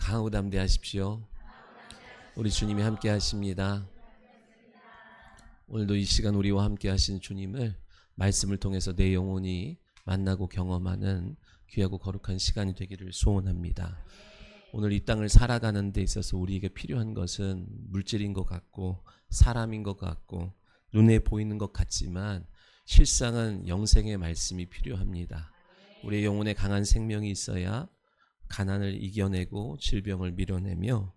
강하고 담대하십시오. 우리 주님이 함께 하십니다. 오늘도 이 시간 우리와 함께 하신 주님을 말씀을 통해서 내 영혼이 만나고 경험하는 귀하고 거룩한 시간이 되기를 소원합니다. 오늘 이 땅을 살아가는 데 있어서 우리에게 필요한 것은 물질인 것 같고 사람인 것 같고 눈에 보이는 것 같지만 실상은 영생의 말씀이 필요합니다. 우리의 영혼에 강한 생명이 있어야 가난을 이겨내고 질병을 밀어내며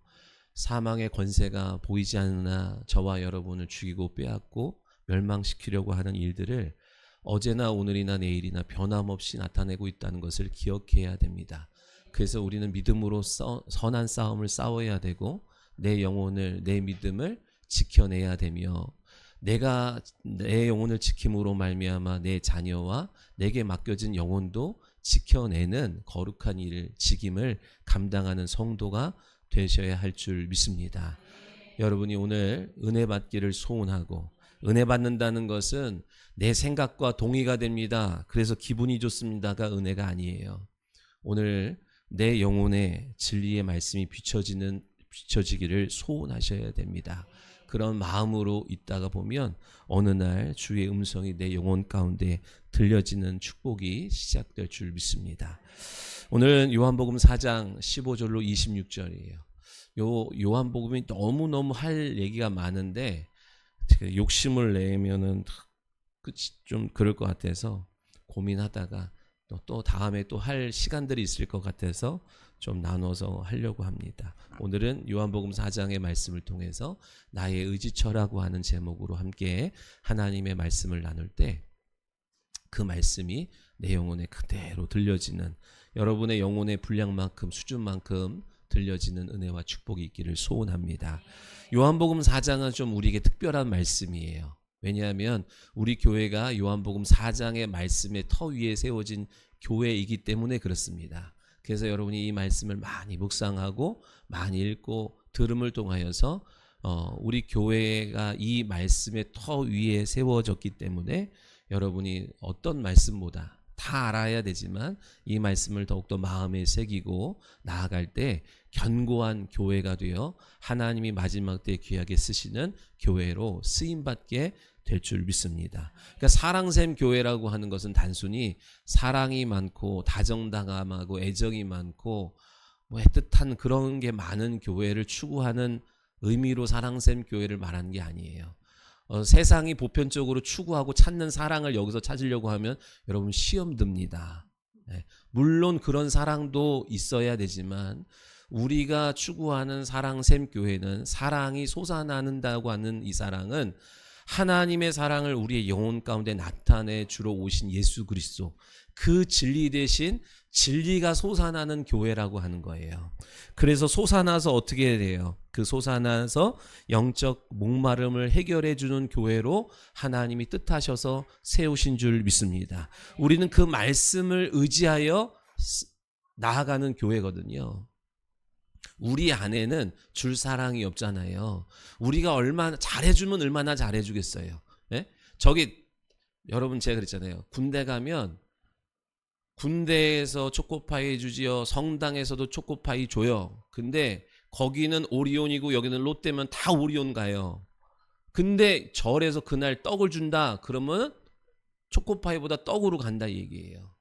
사망의 권세가 보이지 않으나 저와 여러분을 죽이고 빼앗고 멸망시키려고 하는 일들을 어제나 오늘이나 내일이나 변함없이 나타내고 있다는 것을 기억해야 됩니다. 그래서 우리는 믿음으로 선한 싸움을 싸워야 되고 내 영혼을, 내 믿음을 지켜내야 되며 내가 내 영혼을 지킴으로 말미암아 내 자녀와 내게 맡겨진 영혼도 지켜내는 거룩한 일, 직임을 감당하는 성도가 되셔야 할 줄 믿습니다. 여러분이 오늘 은혜 받기를 소원하고, 은혜 받는다는 것은 내 생각과 동의가 됩니다, 그래서 기분이 좋습니다가 은혜가 아니에요. 오늘 내 영혼에 진리의 말씀이 비춰지기를 소원하셔야 됩니다. 그런 마음으로 있다가 보면 어느 날 주의 음성이 내 영혼 가운데 들려지는 축복이 시작될 줄 믿습니다. 오늘은 요한복음 4장 15절로 26절이에요. 요한복음이 너무너무 할 얘기가 많은데 욕심을 내면은 좀 그럴 것 같아서 고민하다가 또 다음에 또 할 시간들이 있을 것 같아서 좀 나눠서 하려고 합니다. 오늘은 요한복음 4장의 말씀을 통해서 나의 의지처라고 하는 제목으로 함께 하나님의 말씀을 나눌 때 그 말씀이 내 영혼에 그대로 들려지는, 여러분의 영혼의 분량만큼 수준만큼 들려지는 은혜와 축복이 있기를 소원합니다. 요한복음 4장은 좀 우리에게 특별한 말씀이에요. 왜냐하면 우리 교회가 요한복음 4장의 말씀의 터 위에 세워진 교회이기 때문에 그렇습니다. 그래서 여러분이 이 말씀을 많이 묵상하고 많이 읽고 들음을 통하여서 우리 교회가 이 말씀의 터 위에 세워졌기 때문에 여러분이 어떤 말씀보다 다 알아야 되지만 이 말씀을 더욱더 마음에 새기고 나아갈 때 견고한 교회가 되어 하나님이 마지막 때 귀하게 쓰시는 교회로 쓰임받게 될 줄 믿습니다. 그러니까 사랑샘 교회라고 하는 것은 단순히 사랑이 많고 다정다감하고 애정이 많고 애틋한 그런 게 많은 교회를 추구하는 의미로 사랑샘 교회를 말하는 게 아니에요. 세상이 보편적으로 추구하고 찾는 사랑을 여기서 찾으려고 하면 여러분 시험 듭니다. 물론 그런 사랑도 있어야 되지만 우리가 추구하는 사랑샘 교회는 사랑이 솟아나는다고 하는 이 사랑은 하나님의 사랑을 우리의 영혼 가운데 나타내 주러 오신 예수 그리스도, 그 진리 대신 진리가 솟아나는 교회라고 하는 거예요. 그래서 솟아나서 어떻게 돼요? 그 솟아나서 영적 목마름을 해결해 주는 교회로 하나님이 뜻하셔서 세우신 줄 믿습니다. 우리는 그 말씀을 의지하여 나아가는 교회거든요. 우리 안에는 줄 사랑이 없잖아요. 우리가 얼마나 잘해주면 얼마나 잘해주겠어요. 네? 여러분 제가 그랬잖아요. 군대 가면 군대에서 초코파이 주지요, 성당에서도 초코파이 줘요. 근데 거기는 오리온이고 여기는 롯데면 다 오리온 가요. 근데 절에서 그날 떡을 준다 그러면 초코파이보다 떡으로 간다 이 얘기예요.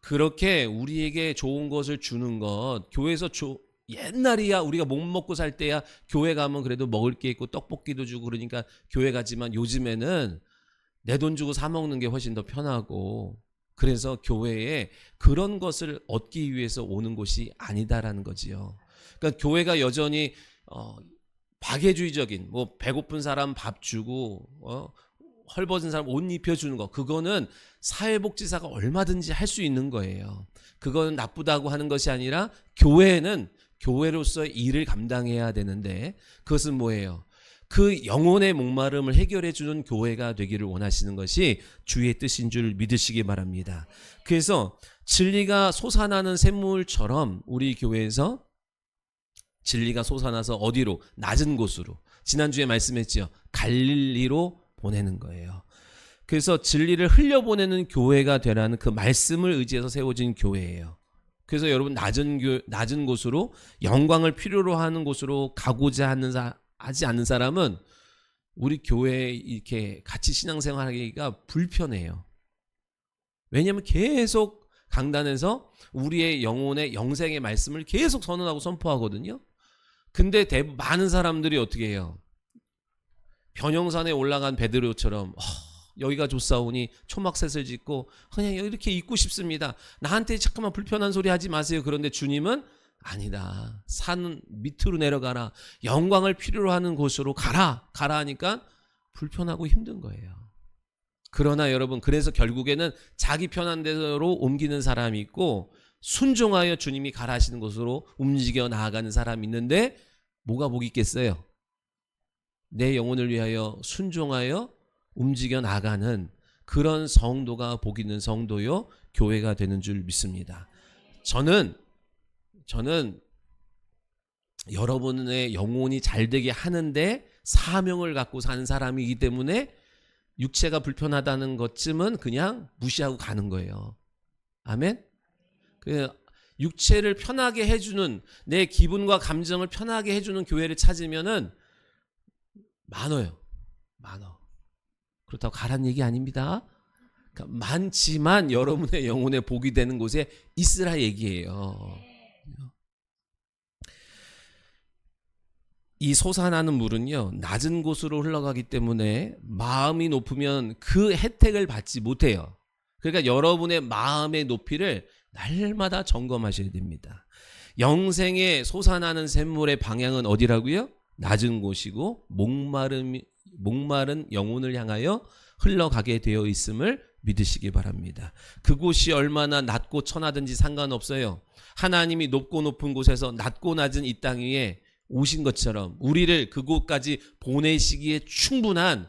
그렇게 우리에게 좋은 것을 주는 것, 교회에서 옛날이야 우리가 못 먹고 살 때야 교회 가면 그래도 먹을 게 있고 떡볶이도 주고 그러니까 교회 가지만 요즘에는 내 돈 주고 사 먹는 게 훨씬 더 편하고, 그래서 교회에 그런 것을 얻기 위해서 오는 곳이 아니다라는 거지요. 그러니까 교회가 여전히 박애주의적인, 배고픈 사람 밥 주고 헐벗은 사람 옷 입혀주는 거, 그거는 사회복지사가 얼마든지 할 수 있는 거예요. 그건 나쁘다고 하는 것이 아니라 교회는 교회로서의 일을 감당해야 되는데 그것은 뭐예요? 그 영혼의 목마름을 해결해 주는 교회가 되기를 원하시는 것이 주의 뜻인 줄 믿으시기 바랍니다. 그래서 진리가 솟아나는 샘물처럼 우리 교회에서 진리가 솟아나서 어디로? 낮은 곳으로. 지난주에 말씀했죠. 갈릴리로 보내는 거예요. 그래서 진리를 흘려보내는 교회가 되라는 그 말씀을 의지해서 세워진 교회예요. 그래서 여러분 낮은 곳으로 영광을 필요로 하는 곳으로 가고자 하지 않는 사람은 우리 교회에 이렇게 같이 신앙생활하기가 불편해요. 왜냐하면 계속 강단에서 우리의 영혼의 영생의 말씀을 계속 선언하고 선포하거든요. 근데 많은 사람들이 어떻게 해요? 변형산에 올라간 베드로처럼 여기가 좋사오니 초막셋을 짓고 그냥 이렇게 있고 싶습니다. 나한테 잠깐만 불편한 소리 하지 마세요. 그런데 주님은 아니다. 산 밑으로 내려가라. 영광을 필요로 하는 곳으로 가라. 가라 하니까 불편하고 힘든 거예요. 그러나 여러분, 그래서 결국에는 자기 편한 데로 옮기는 사람이 있고 순종하여 주님이 가라 하시는 곳으로 움직여 나아가는 사람이 있는데 뭐가 복 있겠어요? 내 영혼을 위하여 순종하여 움직여 나가는 그런 성도가 복 있는 성도요 교회가 되는 줄 믿습니다. 저는 여러분의 영혼이 잘 되게 하는데 사명을 갖고 사는 사람이기 때문에 육체가 불편하다는 것쯤은 그냥 무시하고 가는 거예요. 아멘? 육체를 편하게 해주는, 내 기분과 감정을 편하게 해주는 교회를 찾으면은 많아요. 그렇다고 가란 얘기 아닙니다. 그러니까 많지만 여러분의 영혼의 복이 되는 곳에 있으라 얘기예요. 이 솟아나는 물은요, 낮은 곳으로 흘러가기 때문에 마음이 높으면 그 혜택을 받지 못해요. 그러니까 여러분의 마음의 높이를 날마다 점검하셔야 됩니다. 영생의 솟아나는 샘물의 방향은 어디라고요? 낮은 곳이고 목마른 영혼을 향하여 흘러가게 되어 있음을 믿으시기 바랍니다. 그곳이 얼마나 낮고 천하든지 상관없어요. 하나님이 높고 높은 곳에서 낮고 낮은 이 땅 위에 오신 것처럼 우리를 그곳까지 보내시기에 충분한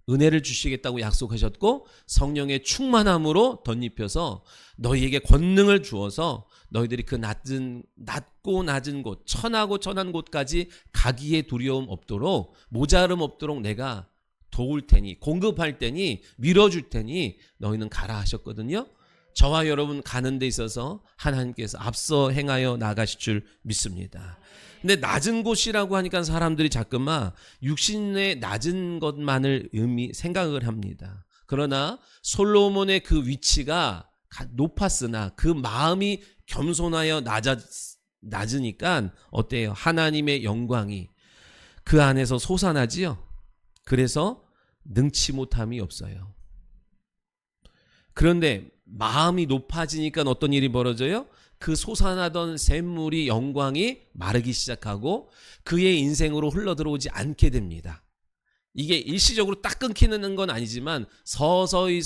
은혜를 주시겠다고 약속하셨고 성령의 충만함으로 덧입혀서 너희에게 권능을 주어서 너희들이 그 낮고 낮은 곳, 천하고 천한 곳까지 가기에 두려움 없도록, 모자름 없도록 내가 도울 테니, 공급할 테니, 밀어줄 테니 너희는 가라 하셨거든요. 저와 여러분 가는 데 있어서 하나님께서 앞서 행하여 나가실 줄 믿습니다. 근데 낮은 곳이라고 하니까 사람들이 자꾸만 육신의 낮은 것만을 생각을 합니다. 그러나 솔로몬의 그 위치가 높았으나 그 마음이 겸손하여 낮으니까 어때요? 하나님의 영광이 그 안에서 솟아나지요. 그래서 능치 못함이 없어요. 그런데 마음이 높아지니까 어떤 일이 벌어져요? 그 솟아나던 샘물이, 영광이 마르기 시작하고 그의 인생으로 흘러들어오지 않게 됩니다. 이게 일시적으로 딱 끊기는 건 아니지만 서서히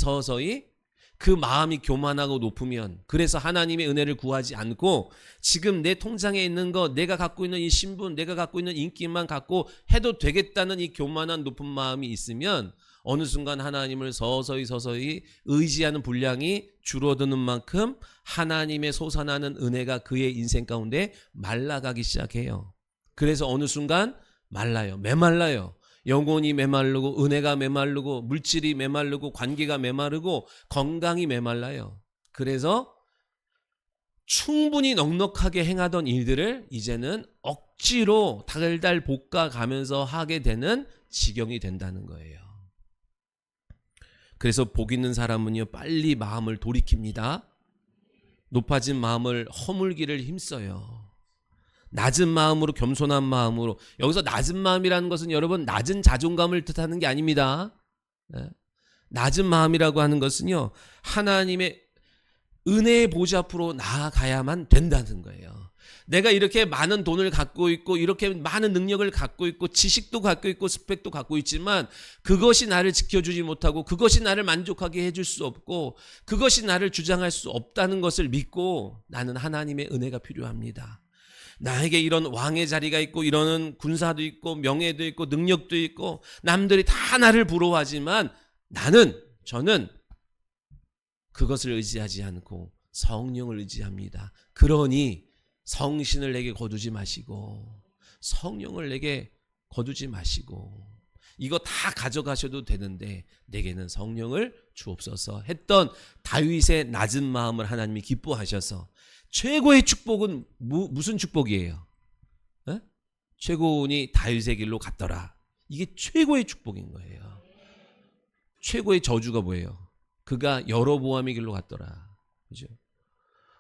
그 마음이 교만하고 높으면, 그래서 하나님의 은혜를 구하지 않고 지금 내 통장에 있는 거, 내가 갖고 있는 이 신분, 내가 갖고 있는 인기만 갖고 해도 되겠다는 이 교만한 높은 마음이 있으면 어느 순간 하나님을 서서히 의지하는 분량이 줄어드는 만큼 하나님의 솟아나는 은혜가 그의 인생 가운데 말라가기 시작해요. 그래서 어느 순간 말라요. 메말라요. 영혼이 메마르고 은혜가 메마르고 물질이 메마르고 관계가 메마르고 건강이 메말라요. 그래서 충분히 넉넉하게 행하던 일들을 이제는 억지로 달달 볶아가면서 하게 되는 지경이 된다는 거예요. 그래서 복 있는 사람은요, 빨리 마음을 돌이킵니다. 높아진 마음을 허물기를 힘써요. 낮은 마음으로, 겸손한 마음으로. 여기서 낮은 마음이라는 것은 여러분 낮은 자존감을 뜻하는 게 아닙니다. 낮은 마음이라고 하는 것은요, 하나님의 은혜의 보좌 앞으로 나아가야만 된다는 거예요. 내가 이렇게 많은 돈을 갖고 있고 이렇게 많은 능력을 갖고 있고 지식도 갖고 있고 스펙도 갖고 있지만 그것이 나를 지켜주지 못하고 그것이 나를 만족하게 해줄 수 없고 그것이 나를 주장할 수 없다는 것을 믿고 나는 하나님의 은혜가 필요합니다. 나에게 이런 왕의 자리가 있고 이런 군사도 있고 명예도 있고 능력도 있고 남들이 다 나를 부러워하지만 저는 그것을 의지하지 않고 성령을 의지합니다. 그러니 성신을 내게 거두지 마시고 성령을 내게 거두지 마시고 이거 다 가져가셔도 되는데 내게는 성령을 주옵소서 했던 다윗의 낮은 마음을 하나님이 기뻐하셔서 최고의 축복은 무슨 축복이에요? 에? 최고인이 다윗의 길로 갔더라. 이게 최고의 축복인 거예요. 최고의 저주가 뭐예요? 그가 여로보암의 길로 갔더라. 그죠?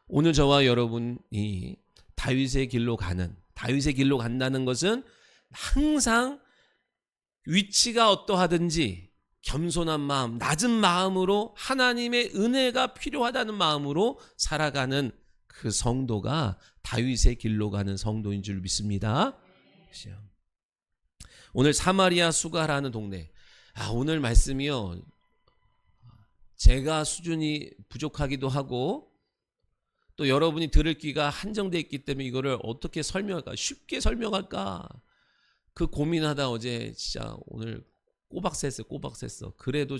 오늘 저와 여러분이 다윗의 길로 간다는 것은 항상 위치가 어떠하든지 겸손한 마음, 낮은 마음으로 하나님의 은혜가 필요하다는 마음으로 살아가는 그 성도가 다윗의 길로 가는 성도인 줄 믿습니다. 그렇죠? 오늘 사마리아 수가라는 동네. 오늘 말씀이요. 제가 수준이 부족하기도 하고 또 여러분이 들을 귀가 한정되어 있기 때문에 이거를 어떻게 설명할까? 쉽게 설명할까? 그 고민하다 어제 진짜 오늘 꼬박 샜어. 그래도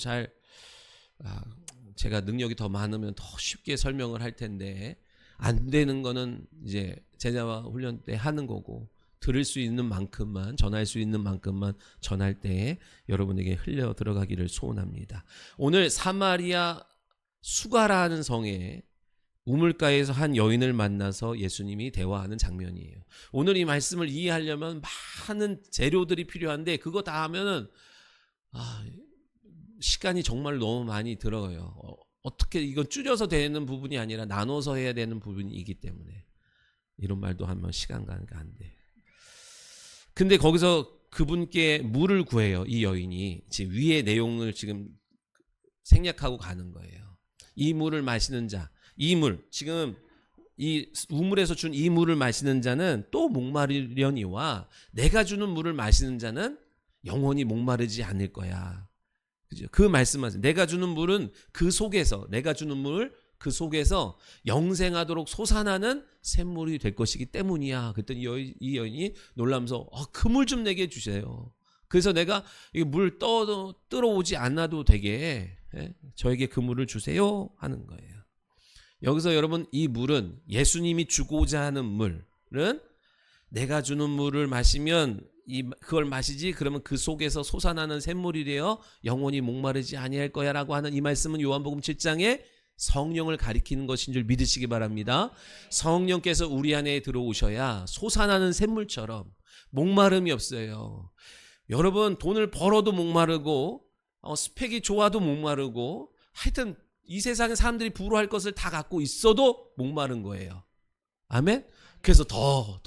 제가 능력이 더 많으면 더 쉽게 설명을 할 텐데 안 되는 거는 이제 제자와 훈련 때 하는 거고 들을 수 있는 만큼만 전할 수 있는 만큼만 전할 때 여러분에게 흘려 들어가기를 소원합니다. 오늘 사마리아 수가라는 성에 우물가에서 한 여인을 만나서 예수님이 대화하는 장면이에요. 오늘 이 말씀을 이해하려면 많은 재료들이 필요한데 그거 다 하면은 시간이 정말 너무 많이 들어요. 어떻게 이건 줄여서 되는 부분이 아니라 나눠서 해야 되는 부분이기 때문에 이런 말도 하면 시간 가는 게 안 돼. 근데 거기서 그분께 물을 구해요. 이 여인이 지금 위의 내용을 지금 생략하고 가는 거예요. 이 물을 마시는 자, 이 물, 지금 이 우물에서 준 이 물을 마시는 자는 또 목마르려니와 내가 주는 물을 마시는 자는 영원히 목마르지 않을 거야. 그죠? 그 말씀하세요. 내가 주는 물은 내가 주는 물 그 속에서 영생하도록 솟아나는 샘물이 될 것이기 때문이야. 그랬더니 이 여인이 놀라면서 그 물 좀 내게 주세요. 그래서 내가 이 물 떨어오지 않아도 되게 저에게 그 물을 주세요 하는 거예요. 여기서 여러분 이 물은 예수님이 주고자 하는 물은 내가 주는 물을 마시면 그걸 마시지 그러면 그 속에서 솟아나는 샘물이 되어 영원히 목마르지 아니할 거야라고 하는 이 말씀은 요한복음 7장에 성령을 가리키는 것인 줄 믿으시기 바랍니다. 성령께서 우리 안에 들어오셔야 솟아나는 샘물처럼 목마름이 없어요. 여러분 돈을 벌어도 목마르고 스펙이 좋아도 목마르고 하여튼 이 세상에 사람들이 부러워할 것을 다 갖고 있어도 목마른 거예요. 아멘? 그래서 더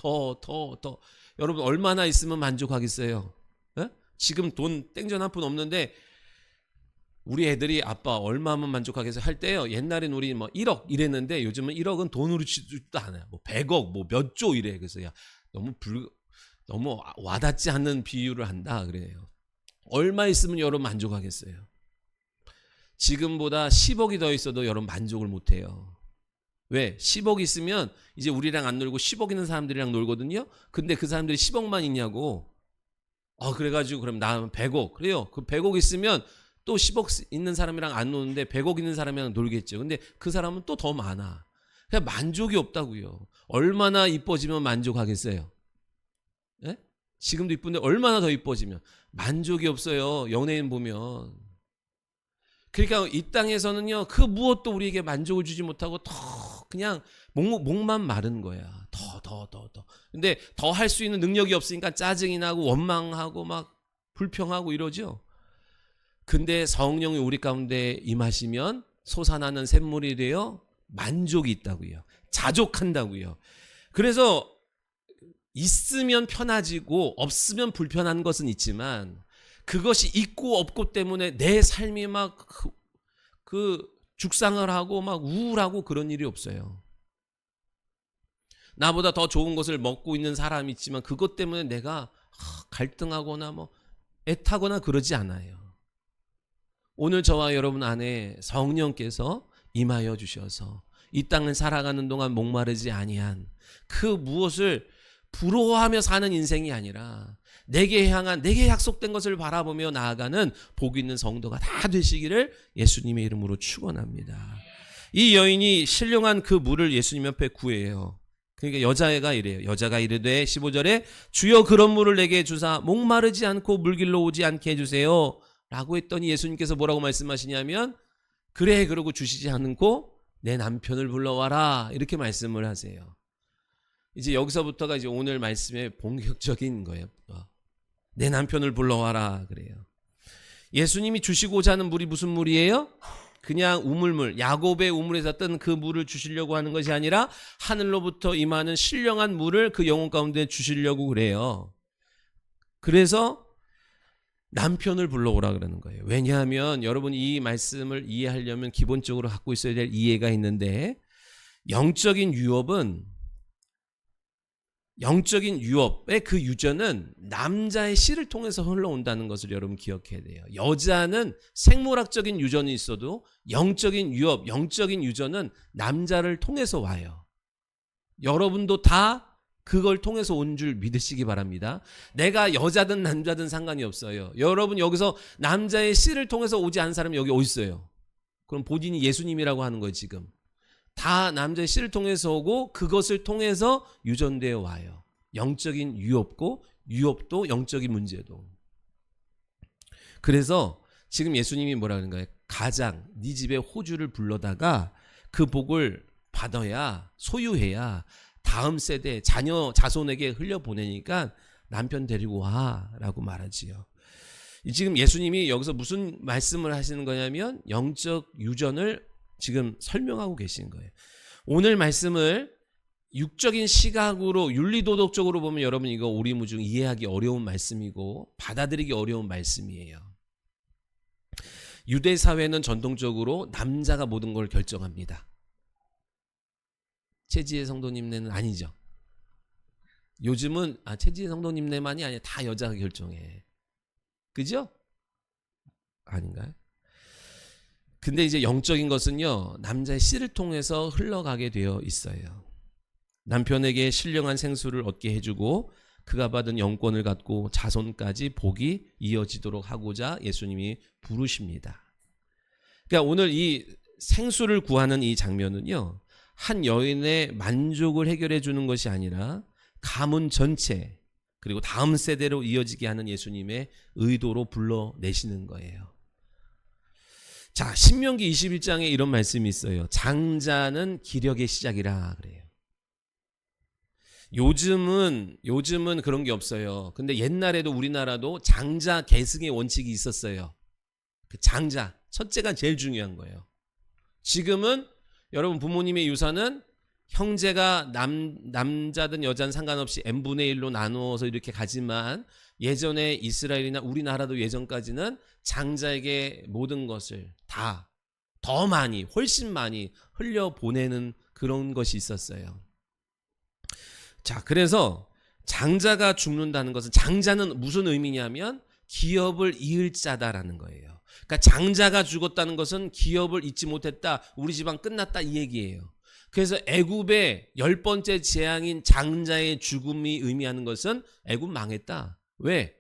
여러분 얼마나 있으면 만족하겠어요? 에? 지금 돈 땡전 한 푼 없는데 우리 애들이 아빠 얼마면 만족하겠어요? 할 때요. 옛날엔 우리 1억 이랬는데 요즘은 1억은 돈으로 치지도 않아요. 100억 몇 조 이래. 그래서 너무 와닿지 않는 비유를 한다 그래요. 얼마 있으면 여러분 만족하겠어요? 지금보다 10억이 더 있어도 여러분 만족을 못해요. 왜? 10억 있으면 이제 우리랑 안 놀고 10억 있는 사람들이랑 놀거든요. 근데 그 사람들이 10억만 있냐고. 그래가지고 그럼 나 100억. 그래요. 그 100억 있으면 또 10억 있는 사람이랑 안 노는데 100억 있는 사람이랑 놀겠죠. 근데 그 사람은 또 더 많아. 그냥 만족이 없다고요. 얼마나 이뻐지면 만족하겠어요? 예? 지금도 이쁜데 얼마나 더 이뻐지면 만족이 없어요. 연예인 보면. 그러니까 이 땅에서는요 그 무엇도 우리에게 만족을 주지 못하고 더 그냥 목만 마른 거야. 더. 근데 더 할 수 있는 능력이 없으니까 짜증이 나고 원망하고 막 불평하고 이러죠. 근데 성령이 우리 가운데 임하시면 솟아나는 샘물이 되어 만족이 있다고요. 자족한다고요. 그래서 있으면 편해지고 없으면 불편한 것은 있지만 그것이 있고 없고 때문에 내 삶이 막 죽상을 하고 막 우울하고 그런 일이 없어요. 나보다 더 좋은 것을 먹고 있는 사람이 있지만 그것 때문에 내가 갈등하거나 애타거나 그러지 않아요. 오늘 저와 여러분 안에 성령께서 임하여 주셔서 이 땅을 살아가는 동안 목마르지 아니한 그 무엇을 부러워하며 사는 인생이 아니라 내게 약속된 것을 바라보며 나아가는 복 있는 성도가 다 되시기를 예수님의 이름으로 축원합니다. 이 여인이 신령한 그 물을 예수님 옆에 구해요. 그러니까 여자가 이래요. 여자가 이르되 15절에 주여 그런 물을 내게 주사 목마르지 않고 물길로 오지 않게 해주세요 라고 했더니 예수님께서 뭐라고 말씀하시냐면 그래 그러고 주시지 않고 내 남편을 불러와라. 이렇게 말씀을 하세요. 이제 여기서부터가 이제 오늘 말씀의 본격적인 거예요. 내 남편을 불러와라 그래요. 예수님이 주시고자 하는 물이 무슨 물이에요? 그냥 우물물, 야곱의 우물에서 뜬 그 물을 주시려고 하는 것이 아니라 하늘로부터 임하는 신령한 물을 그 영혼 가운데 주시려고 그래요. 그래서 남편을 불러오라 그러는 거예요. 왜냐하면 여러분 이 말씀을 이해하려면 기본적으로 갖고 있어야 될 이해가 있는데, 영적인 유업의 그 유전은 남자의 씨를 통해서 흘러온다는 것을 여러분 기억해야 돼요. 여자는 생물학적인 유전이 있어도 영적인 유업, 영적인 유전은 남자를 통해서 와요. 여러분도 다 그걸 통해서 온 줄 믿으시기 바랍니다. 내가 여자든 남자든 상관이 없어요. 여러분 여기서 남자의 씨를 통해서 오지 않은 사람이 여기 어디 있어요? 그럼 본인이 예수님이라고 하는 거예요. 지금 다 남자의 씨를 통해서 오고 그것을 통해서 유전되어 와요. 영적인 유업고 유업도 영적인 문제도. 그래서 지금 예수님이 뭐라 하는 거예요? 가장 네 집에 호주를 불러다가 그 복을 받아야, 소유해야 다음 세대 자녀 자손에게 흘려보내니까 남편 데리고 와라고 말하지요. 지금 예수님이 여기서 무슨 말씀을 하시는 거냐면 영적 유전을 지금 설명하고 계신 거예요. 오늘 말씀을 육적인 시각으로 윤리도덕적으로 보면 여러분 이거 오리무중 이해하기 어려운 말씀이고 받아들이기 어려운 말씀이에요. 유대 사회는 전통적으로 남자가 모든 걸 결정합니다. 최지혜 성도님네는 아니죠. 요즘은 최지혜 성도님네만이 아니라 다 여자가 결정해. 그죠? 아닌가요? 근데 이제 영적인 것은요, 남자의 씨를 통해서 흘러가게 되어 있어요. 남편에게 신령한 생수를 얻게 해주고 그가 받은 영권을 갖고 자손까지 복이 이어지도록 하고자 예수님이 부르십니다. 그러니까 오늘 이 생수를 구하는 이 장면은요, 한 여인의 만족을 해결해 주는 것이 아니라 가문 전체 그리고 다음 세대로 이어지게 하는 예수님의 의도로 불러내시는 거예요. 자, 신명기 21장에 이런 말씀이 있어요. 장자는 기력의 시작이라 그래요. 요즘은 그런 게 없어요. 근데 옛날에도 우리나라도 장자 계승의 원칙이 있었어요. 그 장자, 첫째가 제일 중요한 거예요. 지금은 여러분 부모님의 유산은 형제가 남자든 여자든 상관없이 n분의 1로 나누어서 이렇게 가지만 예전에 이스라엘이나 우리나라도 예전까지는 장자에게 모든 것을 다 더 많이 훨씬 많이 흘려보내는 그런 것이 있었어요. 자, 그래서 장자가 죽는다는 것은 장자는 무슨 의미냐면 기업을 이을 자다라는 거예요. 그러니까 장자가 죽었다는 것은 기업을 잇지 못했다. 우리 집안 끝났다 이 얘기예요. 그래서 애굽의 10번째 재앙인 장자의 죽음이 의미하는 것은 애굽 망했다. 왜?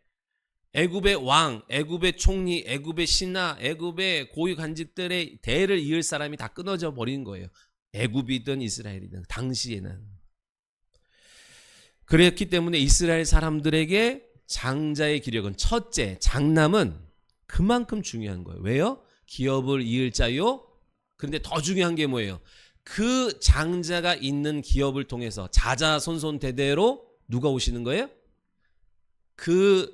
애굽의 왕, 애굽의 총리, 애굽의 신하, 애굽의 고위 관직들의 대를 이을 사람이 다 끊어져 버린 거예요. 애굽이든 이스라엘이든 당시에는. 그랬기 때문에 이스라엘 사람들에게 장자의 기력은 첫째, 장남은 그만큼 중요한 거예요. 왜요? 기업을 이을 자요. 근데 더 중요한 게 뭐예요? 그 장자가 있는 기업을 통해서 자자손손 대대로 누가 오시는 거예요? 그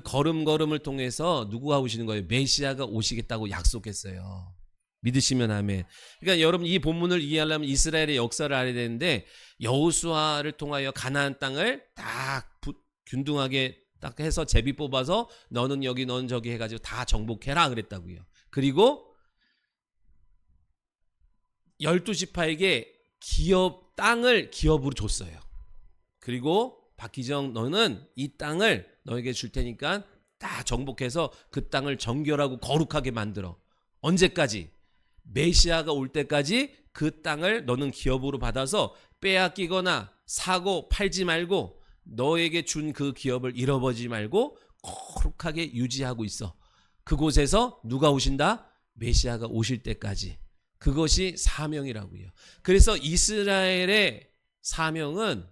걸음걸음을 통해서 누구가 오시는 거예요? 메시아가 오시겠다고 약속했어요. 믿으시면 아멘. 그러니까 여러분 이 본문을 이해하려면 이스라엘의 역사를 알아야 되는데 여호수아를 통하여 가나안 땅을 딱 균등하게 딱 해서 제비 뽑아서 너는 여기 너는 저기 해가지고 다 정복해라 그랬다고요. 그리고 12지파에게 땅을 기업으로 줬어요. 그리고 박기정 너는 이 땅을 너에게 줄 테니까 다 정복해서 그 땅을 정결하고 거룩하게 만들어. 언제까지? 메시아가 올 때까지 그 땅을 너는 기업으로 받아서 빼앗기거나 사고 팔지 말고 너에게 준 그 기업을 잃어버리지 말고 거룩하게 유지하고 있어. 그곳에서 누가 오신다? 메시아가 오실 때까지. 그것이 사명이라고요. 그래서 이스라엘의 사명은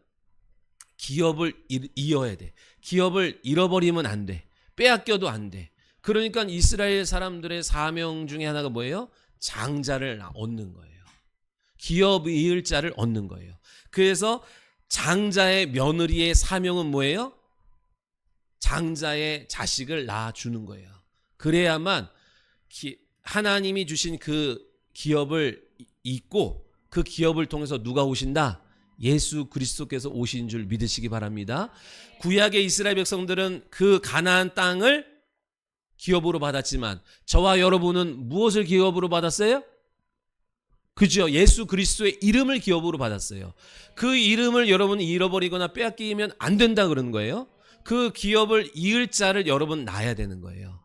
기업을 이어야 돼. 기업을 잃어버리면 안 돼. 빼앗겨도 안 돼. 그러니까 이스라엘 사람들의 사명 중에 하나가 뭐예요? 장자를 얻는 거예요. 기업 이을 자를 얻는 거예요. 그래서 장자의 며느리의 사명은 뭐예요? 장자의 자식을 낳아주는 거예요. 그래야만 하나님이 주신 그 기업을 잇고 그 기업을 통해서 누가 오신다? 예수 그리스도께서 오신 줄 믿으시기 바랍니다. 구약의 이스라엘 백성들은 그 가나안 땅을 기업으로 받았지만 저와 여러분은 무엇을 기업으로 받았어요? 그죠? 예수 그리스도의 이름을 기업으로 받았어요. 그 이름을 여러분이 잃어버리거나 빼앗기면 안 된다 그러는 거예요. 그 기업을 이을 자를 여러분 낳아야 되는 거예요.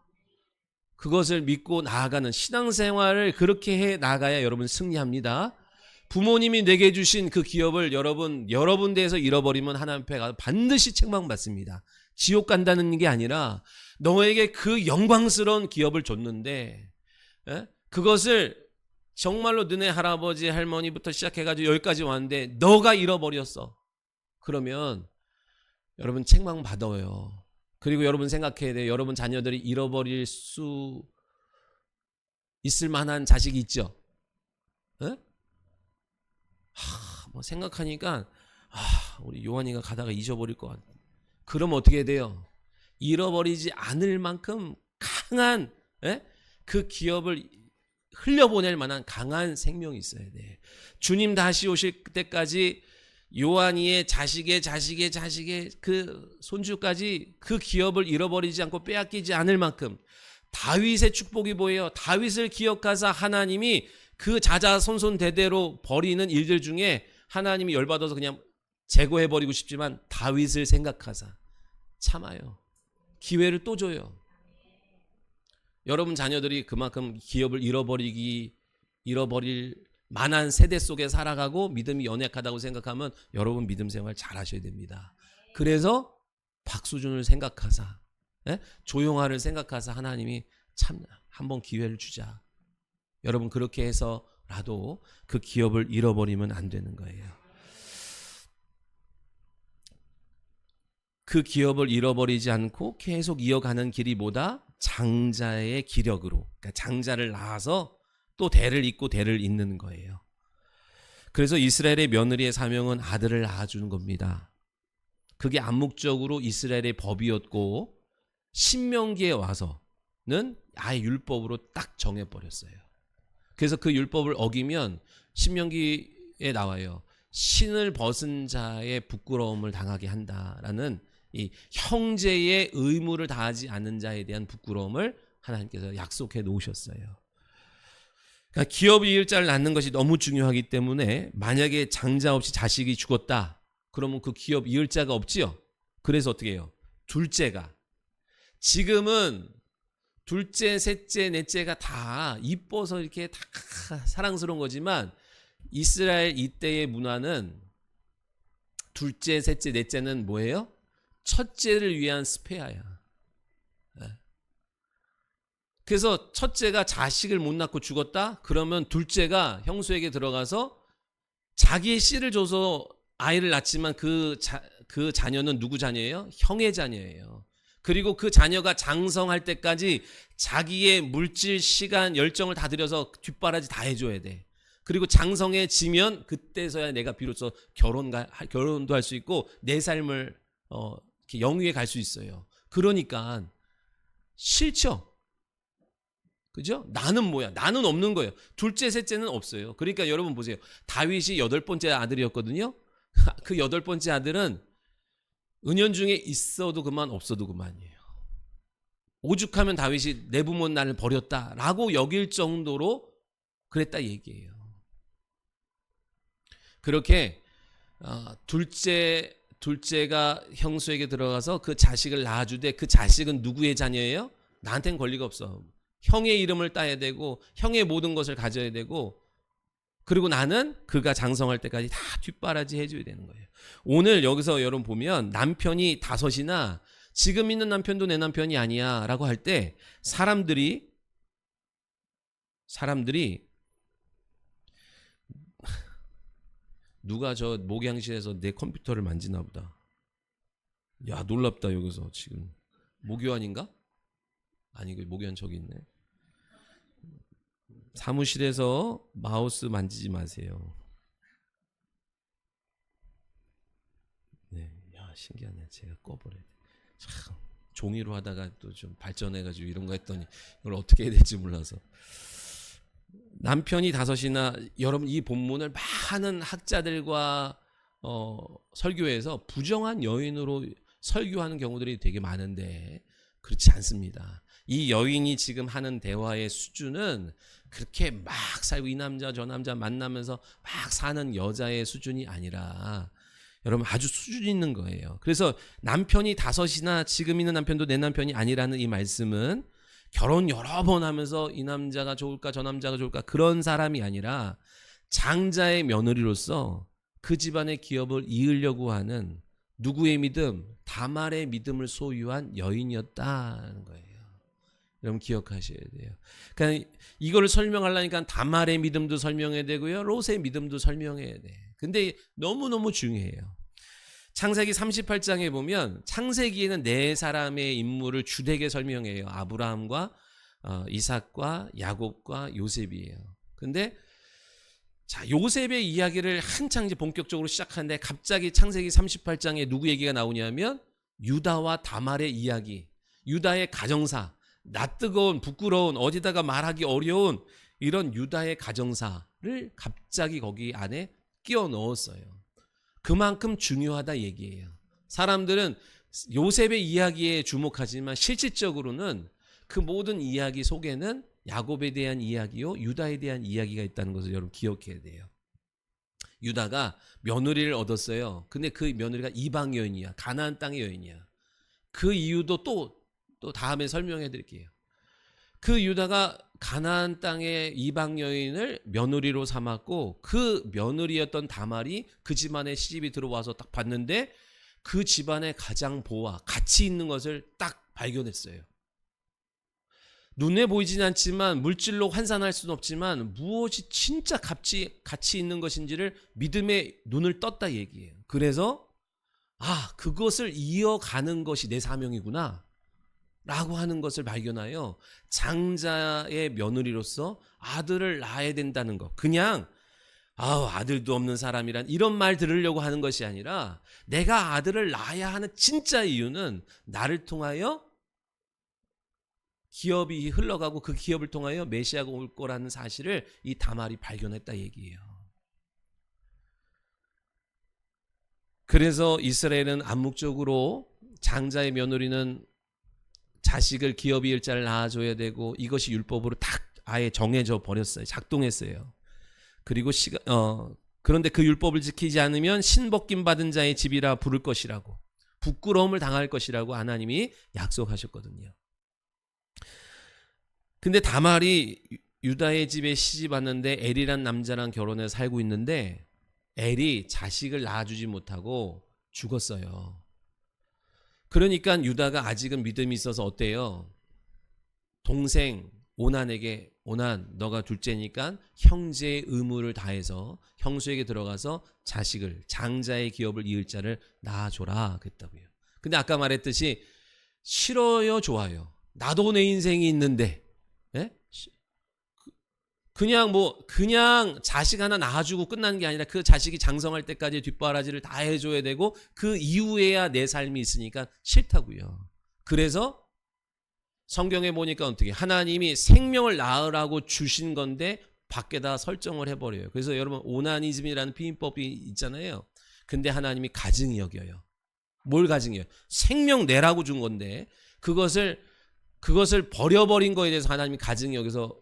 그것을 믿고 나아가는 신앙생활을 그렇게 해 나가야 여러분 승리합니다. 부모님이 내게 주신 그 기업을 여러분 대해서 잃어버리면 하나님 앞에 가서 반드시 책망받습니다. 지옥 간다는 게 아니라 너에게 그 영광스러운 기업을 줬는데 그것을 정말로 너네 할아버지 할머니부터 시작해가지고 여기까지 왔는데 너가 잃어버렸어. 그러면 여러분 책망받아요. 그리고 여러분 생각해야 돼요. 여러분 자녀들이 잃어버릴 수 있을 만한 자식이 있죠. 뭐 생각하니까 우리 요한이가 가다가 잊어버릴 것 같아. 그럼 어떻게 해야 돼요? 잃어버리지 않을 만큼 강한 그 기업을 흘려보낼 만한 강한 생명이 있어야 돼. 주님 다시 오실 때까지 요한이의 자식의 그 손주까지 그 기업을 잃어버리지 않고 빼앗기지 않을 만큼 다윗의 축복이 뭐예요? 다윗을 기억하사 하나님이 그 자자손손 대대로 벌이는 일들 중에 하나님이 열받아서 그냥 제거해버리고 싶지만 다윗을 생각하사 참아요. 기회를 또 줘요. 여러분 자녀들이 그만큼 기업을 잃어버릴 만한 세대 속에 살아가고 믿음이 연약하다고 생각하면 여러분 믿음 생활 잘 하셔야 됩니다. 그래서 박수준을 생각하사 조용하를 생각하사 하나님이 참 한번 기회를 주자. 여러분 그렇게 해서라도 그 기업을 잃어버리면 안 되는 거예요. 그 기업을 잃어버리지 않고 계속 이어가는 길이 뭐다? 장자의 기력으로, 그러니까 장자를 낳아서 또 대를 잇고 대를 잇는 거예요. 그래서 이스라엘의 며느리의 사명은 아들을 낳아주는 겁니다. 그게 암묵적으로 이스라엘의 법이었고 신명기에 와서는 아예 율법으로 딱 정해버렸어요. 그래서 그 율법을 어기면 신명기에 나와요. 신을 벗은 자의 부끄러움을 당하게 한다라는 이 형제의 의무를 다하지 않는 자에 대한 부끄러움을 하나님께서 약속해 놓으셨어요. 그러니까 기업 이을 자를 낳는 것이 너무 중요하기 때문에 만약에 장자 없이 자식이 죽었다. 그러면 그 기업 이을 자가 없지요. 그래서 어떻게 해요? 둘째가. 지금은 둘째, 셋째, 넷째가 다 이뻐서 이렇게 다 사랑스러운 거지만 이스라엘 이때의 문화는 둘째, 셋째, 넷째는 뭐예요? 첫째를 위한 스페아야. 그래서 첫째가 자식을 못 낳고 죽었다? 그러면 둘째가 형수에게 들어가서 자기의 씨를 줘서 아이를 낳지만 그 자녀는 누구 자녀예요? 형의 자녀예요. 그리고 그 자녀가 장성할 때까지 자기의 물질, 시간, 열정을 다 들여서 뒷바라지 다 해줘야 돼. 그리고 장성해지면 그때서야 내가 비로소 결혼도 할 수 있고 내 삶을 이렇게 영위에 갈 수 있어요. 그러니까 싫죠. 그죠? 나는 뭐야? 나는 없는 거예요. 둘째, 셋째는 없어요. 그러니까 여러분 보세요. 다윗이 8번째 아들이었거든요. 그 8번째 아들은 은연중에 있어도 그만 없어도 그만이에요. 오죽하면 다윗이 내 부모 나를 버렸다라고 여길 정도로 그랬다 얘기예요. 그렇게 둘째가 형수에게 들어가서 그 자식을 낳아주되 그 자식은 누구의 자녀예요? 나한테는 권리가 없어. 형의 이름을 따야 되고 형의 모든 것을 가져야 되고 그리고 나는 그가 장성할 때까지 다 뒷바라지 해줘야 되는 거예요. 오늘 여기서 여러분 보면 남편이 5이나 지금 있는 남편도 내 남편이 아니야 라고 할 때 사람들이 누가 저 목양실에서 내 컴퓨터를 만지나 보다. 야 놀랍다. 여기서 지금 모교환인가? 아니 그 모교환 저기 있네. 사무실에서 마우스 만지지 마세요. 네, 야 신기하네. 제가 꺼버려야 돼. 참 종이로 하다가 또 좀 발전해가지고 이런 거 했더니 이걸 어떻게 해야 될지 몰라서. 남편이 다섯이나 여러분 이 본문을 많은 학자들과 설교에서 부정한 여인으로 설교하는 경우들이 되게 많은데 그렇지 않습니다. 이 여인이 지금 하는 대화의 수준은 그렇게 막 살고 이 남자 저 남자 만나면서 막 사는 여자의 수준이 아니라 여러분 아주 수준 있는 거예요. 그래서 남편이 다섯이나 지금 있는 남편도 내 남편이 아니라는 이 말씀은 결혼 여러 번 하면서 이 남자가 좋을까 저 남자가 좋을까 그런 사람이 아니라 장자의 며느리로서 그 집안의 기업을 이으려고 하는 누구의 믿음? 다말의 믿음을 소유한 여인이었다는 거예요. 여러분 기억하셔야 돼요. 그러니까 이거를 설명하려니까 다말의 믿음도 설명해야 되고요. 롯의 믿음도 설명해야 돼. 근데 너무너무 중요해요. 창세기 38장에 보면 창세기에는 네 사람의 인물을 주되게 설명해요. 아브라함과 이삭과 야곱과 요셉이에요. 근데 자, 요셉의 이야기를 한창 이제 본격적으로 시작하는데 갑자기 창세기 38장에 누구 얘기가 나오냐면 유다와 다말의 이야기, 유다의 가정사, 낯뜨거운 부끄러운 어디다가 말하기 어려운 이런 유다의 가정사를 갑자기 거기 안에 끼워 넣었어요. 그만큼 중요하다 얘기예요. 사람들은 요셉의 이야기에 주목하지만 실질적으로는 그 모든 이야기 속에는 야곱에 대한 이야기요 유다에 대한 이야기가 있다는 것을 여러분 기억해야 돼요. 유다가 며느리를 얻었어요. 근데 그 며느리가 이방 여인이야. 가나안 땅의 여인이야. 그 이유도 또 다음에 설명해 드릴게요. 그 유다가 가나안 땅의 이방 여인을 며느리로 삼았고 그 며느리였던 다말이 그 집안에 시집이 들어와서 딱 봤는데 그 집안의 가장 보아 가치 있는 것을 딱 발견했어요. 눈에 보이진 않지만 물질로 환산할 수는 없지만 무엇이 진짜 가치 있는 것인지를 믿음의 눈을 떴다 얘기예요. 그래서 그것을 이어가는 것이 내 사명이구나 라고 하는 것을 발견하여 장자의 며느리로서 아들을 낳아야 된다는 것. 그냥 아들도 없는 사람이란 이런 말 들으려고 하는 것이 아니라 내가 아들을 낳아야 하는 진짜 이유는 나를 통하여 기업이 흘러가고 그 기업을 통하여 메시아가 올 거라는 사실을 이 다말이 발견했다 얘기예요. 그래서 이스라엘은 암묵적으로 장자의 며느리는 자식을 기업이 일자를 낳아줘야 되고 이것이 율법으로 딱 아예 정해져 버렸어요. 작동했어요. 그리고 그런데 그 율법을 지키지 않으면 신벗김 받은 자의 집이라 부를 것이라고 부끄러움을 당할 것이라고 하나님이 약속하셨거든요. 근데 다말이 유다의 집에 시집 왔는데 엘이란 남자랑 결혼해서 살고 있는데 엘이 자식을 낳아주지 못하고 죽었어요. 그러니까 유다가 아직은 믿음이 있어서 어때요? 동생 오난에게 오난 너가 둘째니까 형제의 의무를 다해서 형수에게 들어가서 자식을 장자의 기업을 이을 자를 낳아줘라 그랬다고요. 근데 아까 말했듯이 싫어요 좋아요? 나도 내 인생이 있는데 그냥 자식 하나 낳아주고 끝나는 게 아니라 그 자식이 장성할 때까지 뒷바라지를 다 해줘야 되고 그 이후에야 내 삶이 있으니까 싫다고요. 그래서 성경에 보니까 어떻게 하나님이 생명을 낳으라고 주신 건데 밖에다 설정을 해버려요. 그래서 여러분 오나니즘이라는 피임법이 있잖아요. 근데 하나님이 가증히 여겨요. 뭘 가증히 여겨요? 생명 내라고 준 건데 그것을 버려버린 거에 대해서 하나님이 가증히 여겨서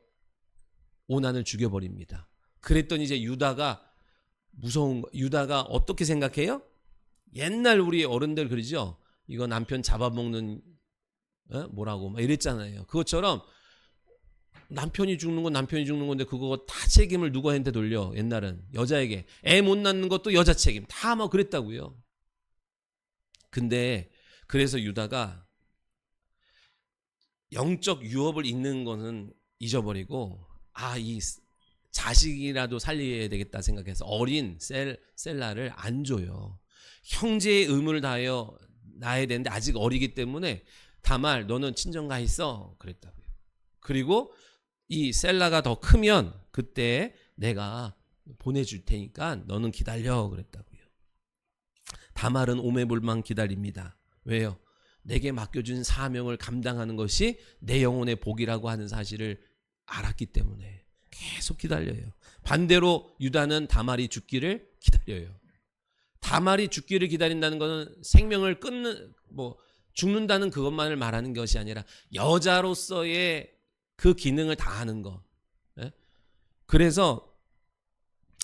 오난을 죽여버립니다. 그랬더니 이제 유다가 유다가 어떻게 생각해요? 옛날 우리 어른들 그러죠. 이거 남편 잡아먹는 뭐라고 막 이랬잖아요. 그것처럼 남편이 죽는 건 남편이 죽는 건데 그거 다 책임을 누구한테 돌려? 옛날은 여자에게 애 못 낳는 것도 여자 책임 다 뭐 그랬다고요. 근데 그래서 유다가 영적 유업을 잇는 거는 잊어버리고 이 자식이라도 살려야 되겠다 생각해서 어린 셀라를 안 줘요. 형제의 의무를 다하여 낳아야 되는데 아직 어리기 때문에 다말 너는 친정가 있어 그랬다고요. 그리고 이 셀라가 더 크면 그때 내가 보내줄 테니까 너는 기다려 그랬다고요. 다말은 오매불망 기다립니다. 왜요? 내게 맡겨준 사명을 감당하는 것이 내 영혼의 복이라고 하는 사실을 알았기 때문에 계속 기다려요. 반대로 유다는 다말이 죽기를 기다려요. 다말이 죽기를 기다린다는 것은 생명을 끊는 죽는다는 그것만을 말하는 것이 아니라 여자로서의 그 기능을 다하는 것. 그래서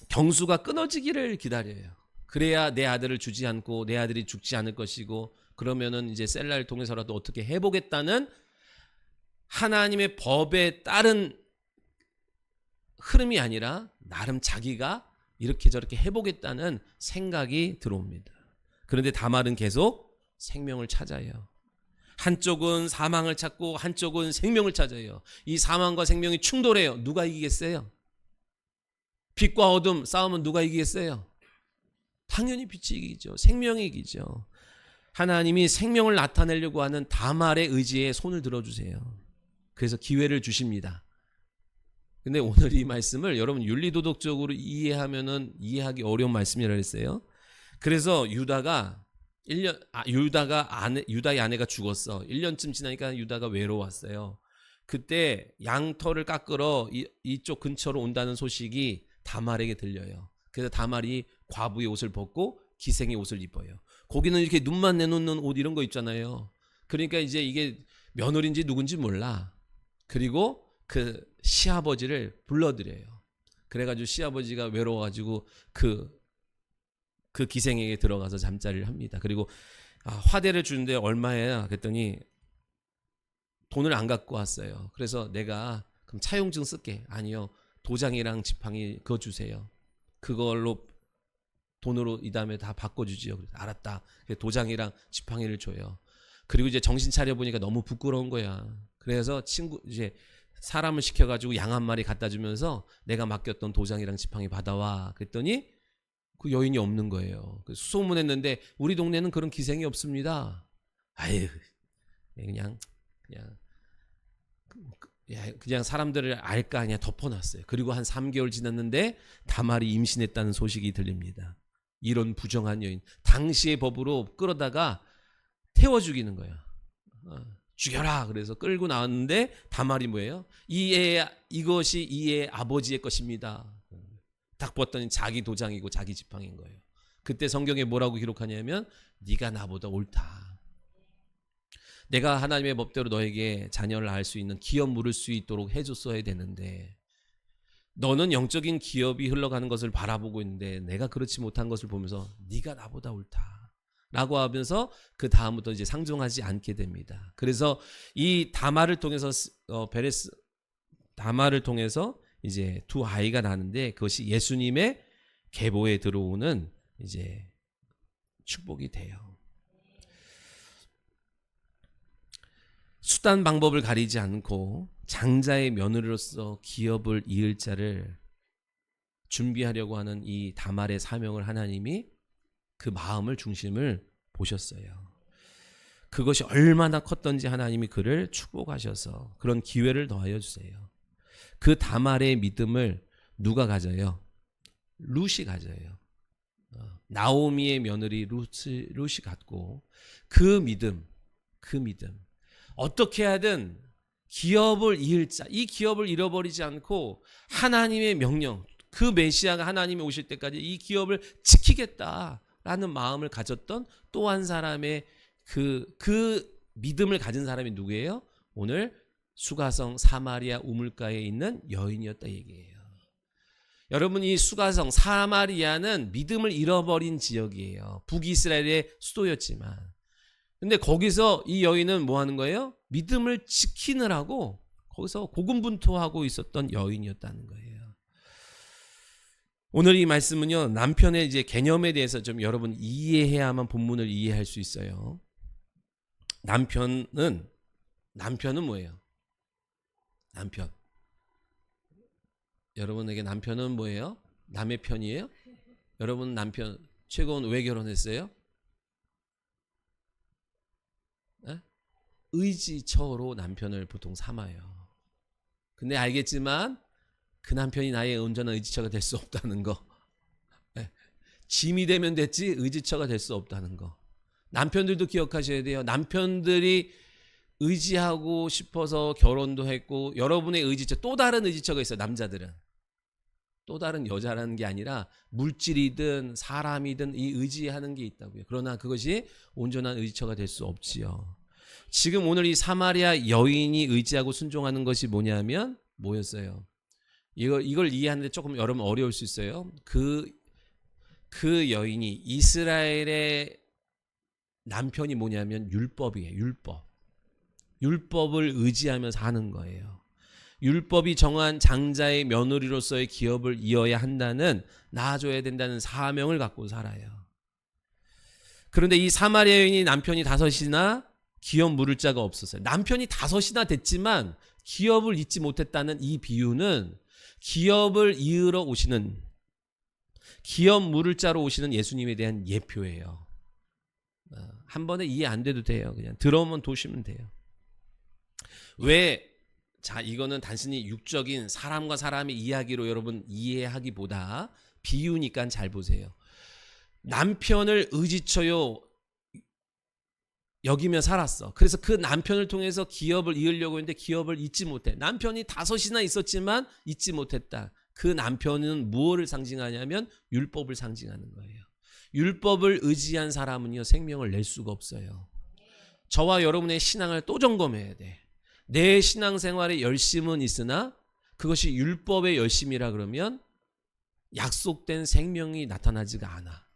경수가 끊어지기를 기다려요. 그래야 내 아들을 주지 않고 내 아들이 죽지 않을 것이고, 그러면은 이제 셀라를 통해서라도 어떻게 해보겠다는 하나님의 법에 따른 흐름이 아니라 나름 자기가 이렇게 저렇게 해보겠다는 생각이 들어옵니다. 그런데 다말은 계속 생명을 찾아요. 한쪽은 사망을 찾고 한쪽은 생명을 찾아요. 이 사망과 생명이 충돌해요. 누가 이기겠어요? 빛과 어둠 싸우면 누가 이기겠어요? 당연히 빛이 이기죠. 생명이 이기죠. 하나님이 생명을 나타내려고 하는 다말의 의지에 손을 들어주세요. 그래서 기회를 주십니다. 근데 오늘 이 말씀을 여러분 윤리도덕적으로 이해하기 어려운 말씀이라고 했어요. 그래서 유다의 아내가 죽었어. 1년쯤 지나니까 유다가 외로웠어요. 그때 양털을 깎으러 이쪽 근처로 온다는 소식이 다말에게 들려요. 그래서 다말이 과부의 옷을 벗고 기생의 옷을 입어요. 거기는 이렇게 눈만 내놓는 옷 이런 거 입잖아요. 그러니까 이제 이게 며느리인지 누군지 몰라. 그리고 그 시아버지를 불러들여요. 그래가지고 시아버지가 외로워가지고 그 기생에게 들어가서 잠자리를 합니다. 그리고 화대를 주는데 얼마야? 그랬더니 돈을 안 갖고 왔어요. 그래서 내가 그럼 차용증 쓸게. 아니요. 도장이랑 지팡이 그거 주세요. 그걸로 돈으로 이 다음에 다 바꿔주지요. 그래서 알았다. 도장이랑 지팡이를 줘요. 그리고 이제 정신 차려 보니까 너무 부끄러운 거야. 그래서 이제 사람을 시켜가지고 양 한 마리 갖다 주면서 내가 맡겼던 도장이랑 지팡이 받아와. 그랬더니 그 여인이 없는 거예요. 수소문했는데 우리 동네는 그런 기생이 없습니다. 아유, 그냥 사람들을 알까 아니야 덮어놨어요. 그리고 한 3개월 지났는데 다말이 임신했다는 소식이 들립니다. 이런 부정한 여인, 당시의 법으로 끌어다가 태워 죽이는 거야. 죽여라. 그래서 끌고 나왔는데 다말이 뭐예요? 이것이 이 애 아버지의 것입니다. 딱 봤더니 자기 도장이고 자기 지팡이인 거예요. 그때 성경에 뭐라고 기록하냐면 네가 나보다 옳다. 내가 하나님의 법대로 너에게 자녀를 낳을 수 있는 기업 물을 수 있도록 해줬어야 되는데 너는 영적인 기업이 흘러가는 것을 바라보고 있는데 내가 그렇지 못한 것을 보면서 네가 나보다 옳다 라고 하면서 그 다음부터 이제 상종하지 않게 됩니다. 그래서 이 다말을 통해서 다말을 통해서 이제 두 아이가 나는데 그것이 예수님의 계보에 들어오는 이제 축복이 돼요. 수단 방법을 가리지 않고 장자의 며느리로서 기업을 이을 자를 준비하려고 하는 이 다말의 사명을 하나님이 그 마음을 중심을 보셨어요. 그것이 얼마나 컸던지 하나님이 그를 축복하셔서 그런 기회를 더하여 주세요. 그 다말의 믿음을 누가 가져요? 룻이 가져요. 나오미의 며느리 룻이 갖고 그 믿음 어떻게 하든 기업을 이을 자, 이 기업을 잃어버리지 않고 하나님의 명령, 그 메시아가 하나님이 오실 때까지 이 기업을 지키겠다라는 마음을 가졌던 또 한 사람의 그 믿음을 가진 사람이 누구예요? 오늘 수가성 사마리아 우물가에 있는 여인이었다 얘기예요. 여러분, 이 수가성 사마리아는 믿음을 잃어버린 지역이에요. 북이스라엘의 수도였지만. 근데 거기서 이 여인은 뭐 하는 거예요? 믿음을 지키느라고 거기서 고군분투하고 있었던 여인이었다는 거예요. 오늘 이 말씀은요, 남편의 이제 개념에 대해서 좀 여러분 이해해야만 본문을 이해할 수 있어요. 남편은 뭐예요? 남편. 여러분에게 남편은 뭐예요? 남의 편이에요? 여러분 남편 최고는 왜 결혼했어요? 의지처로 남편을 보통 삼아요. 근데 알겠지만 그 남편이 나의 온전한 의지처가 될 수 없다는 거. 짐이 되면 됐지 의지처가 될 수 없다는 거. 남편들도 기억하셔야 돼요. 남편들이 의지하고 싶어서 결혼도 했고 여러분의 의지처, 또 다른 의지처가 있어요. 남자들은 또 다른 여자라는 게 아니라 물질이든 사람이든 이 의지하는 게 있다고요. 그러나 그것이 온전한 의지처가 될 수 없지요. 지금 오늘 이 사마리아 여인이 의지하고 순종하는 것이 뭐냐면 뭐였어요? 이걸 이해하는데 조금 여러분 어려울 수 있어요. 그 여인이, 이스라엘의 남편이 뭐냐면 율법이에요. 율법을 의지하면서 하는 거예요. 율법이 정한 장자의 며느리로서의 기업을 이어야 한다는, 낳아줘야 된다는 사명을 갖고 살아요. 그런데 이 사마리아 여인이 남편이 5이나 기업 물을 자가 없었어요. 남편이 5이나 됐지만 기업을 잊지 못했다는 이 비유는 기업을 이으러 오시는, 기업 물을 자로 오시는 예수님에 대한 예표예요. 한 번에 이해 안 돼도 돼요. 그냥 들어오면 도시면 돼요. 왜? 자, 이거는 단순히 육적인 사람과 사람의 이야기로 여러분 이해하기보다 비유니까 잘 보세요. 남편을 의지처요 여기며 살았어. 그래서 그 남편을 통해서 기업을 이으려고 했는데 기업을 잊지 못해. 남편이 5이나 있었지만 잊지 못했다. 그 남편은 무엇을 상징하냐면 율법을 상징하는 거예요. 율법을 의지한 사람은요 생명을 낼 수가 없어요. 저와 여러분의 신앙을 또 점검해야 돼. 내 신앙생활에 열심은 있으나 그것이 율법의 열심이라 그러면 약속된 생명이 나타나지가 않아.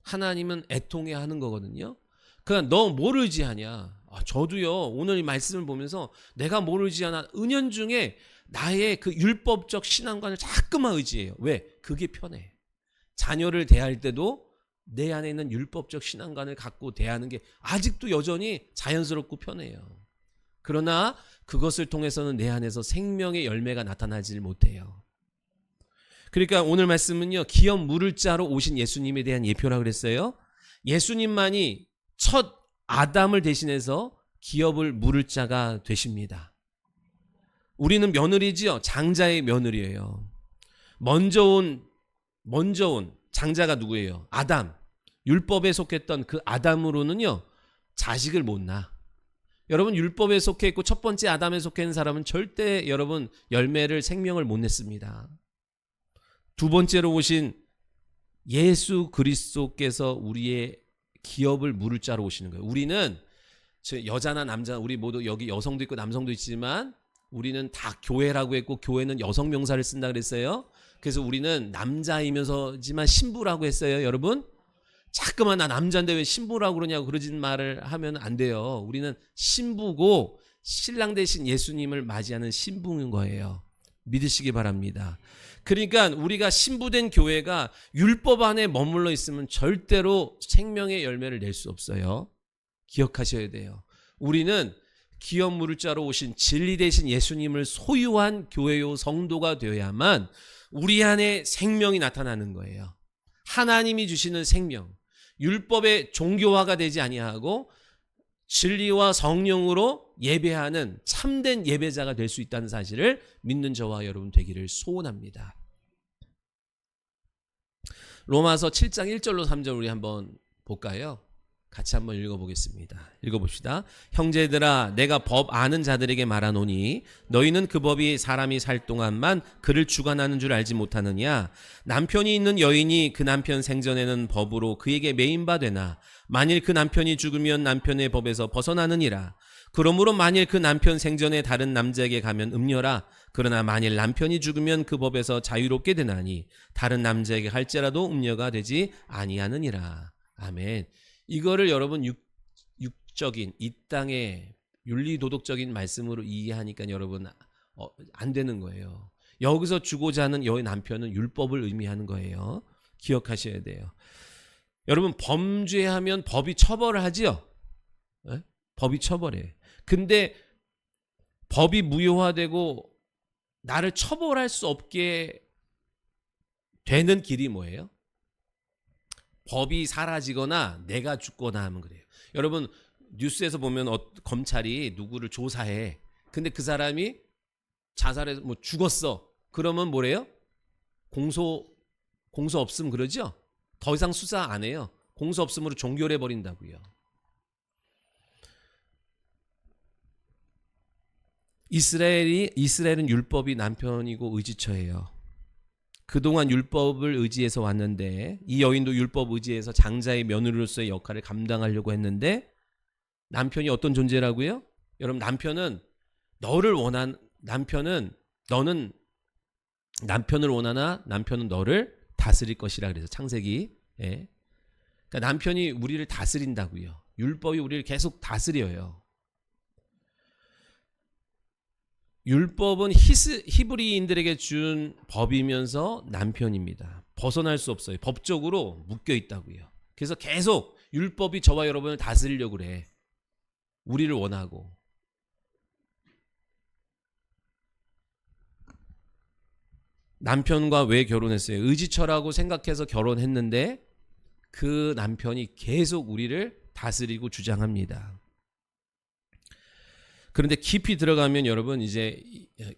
하나님은 애통해 하는 거거든요. 그러니까 너 뭘 의지하냐? 저도요 오늘 이 말씀을 보면서 내가 뭘 의지하나, 은연중에 나의 그 율법적 신앙관을 자꾸만 의지해요. 왜? 그게 편해. 자녀를 대할 때도 내 안에 있는 율법적 신앙관을 갖고 대하는 게 아직도 여전히 자연스럽고 편해요. 그러나 그것을 통해서는 내 안에서 생명의 열매가 나타나질 못해요. 그러니까 오늘 말씀은요 기업 물을 자로 오신 예수님에 대한 예표라 그랬어요. 예수님만이 첫 아담을 대신해서 기업을 물을 자가 되십니다. 우리는 며느리지요. 장자의 며느리예요. 먼저 온 장자가 누구예요? 아담. 율법에 속했던 그 아담으로는요 자식을 못 낳아. 여러분 율법에 속해 있고 첫 번째 아담에 속해 있는 사람은 절대 여러분 열매를, 생명을 못 냈습니다. 두 번째로 오신 예수 그리스도께서 우리의 기업을 물을 자로 오시는 거예요. 우리는 여자나 남자, 우리 모두 여기 여성도 있고 남성도 있지만 우리는 다 교회라고 했고 교회는 여성 명사를 쓴다 그랬어요. 그래서 우리는 남자이면서지만 신부라고 했어요. 여러분 자꾸만 나 남자인데 왜 신부라고 그러냐고 그러진 말을 하면 안 돼요. 우리는 신부고 신랑 되신 예수님을 맞이하는 신부인 거예요. 믿으시기 바랍니다. 그러니까 우리가 신부된 교회가 율법 안에 머물러 있으면 절대로 생명의 열매를 낼 수 없어요. 기억하셔야 돼요. 우리는 기업 물을 자로 오신 진리 되신 예수님을 소유한 교회요 성도가 되어야만 우리 안에 생명이 나타나는 거예요. 하나님이 주시는 생명, 율법의 종교화가 되지 아니하고 진리와 성령으로 예배하는 참된 예배자가 될 수 있다는 사실을 믿는 저와 여러분 되기를 소원합니다. 로마서 7장 1절로 3절 우리 한번 볼까요? 같이 한번 읽어보겠습니다. 읽어봅시다. 형제들아 내가 법 아는 자들에게 말하노니 너희는 그 법이 사람이 살 동안만 그를 주관하는 줄 알지 못하느냐. 남편이 있는 여인이 그 남편 생전에는 법으로 그에게 매인바 되나 만일 그 남편이 죽으면 남편의 법에서 벗어나느니라. 그러므로 만일 그 남편 생전에 다른 남자에게 가면 음녀라. 그러나 만일 남편이 죽으면 그 법에서 자유롭게 되나니 다른 남자에게 할지라도 음녀가 되지 아니하느니라. 아멘. 이거를 여러분 육적인 이 땅의 윤리도덕적인 말씀으로 이해하니까 여러분 안 되는 거예요. 여기서 주고자 하는 여의 남편은 율법을 의미하는 거예요. 기억하셔야 돼요. 여러분 범죄하면 법이 처벌을 하지요. 네? 법이 처벌해. 근데 법이 무효화되고 나를 처벌할 수 없게 되는 길이 뭐예요? 법이 사라지거나 내가 죽거나 하면 그래요. 여러분 뉴스에서 보면 검찰이 누구를 조사해. 근데 그 사람이 자살해서 뭐 죽었어. 그러면 뭐래요? 공소 없음 그러죠? 더 이상 수사 안 해요. 공소 없음으로 종결해 버린다고요. 이스라엘은 율법이 남편이고 의지처예요. 그동안 율법을 의지해서 왔는데 이 여인도 율법 의지해서 장자의 며느리로서의 역할을 감당하려고 했는데 남편이 어떤 존재라고요? 여러분 남편은 너는 남편을 원하나 남편은 너를 다스릴 것이라 그래서 창세기. 예. 그러니까 남편이 우리를 다스린다고요. 율법이 우리를 계속 다스려요. 율법은 히브리인들에게 준 법이면서 남편입니다. 벗어날 수 없어요. 법적으로 묶여 있다고요. 그래서 계속 율법이 저와 여러분을 다스리려고 그래. 우리를 원하고. 남편과 왜 결혼했어요? 의지처라고 생각해서 결혼했는데 그 남편이 계속 우리를 다스리고 주장합니다. 그런데 깊이 들어가면 여러분 이제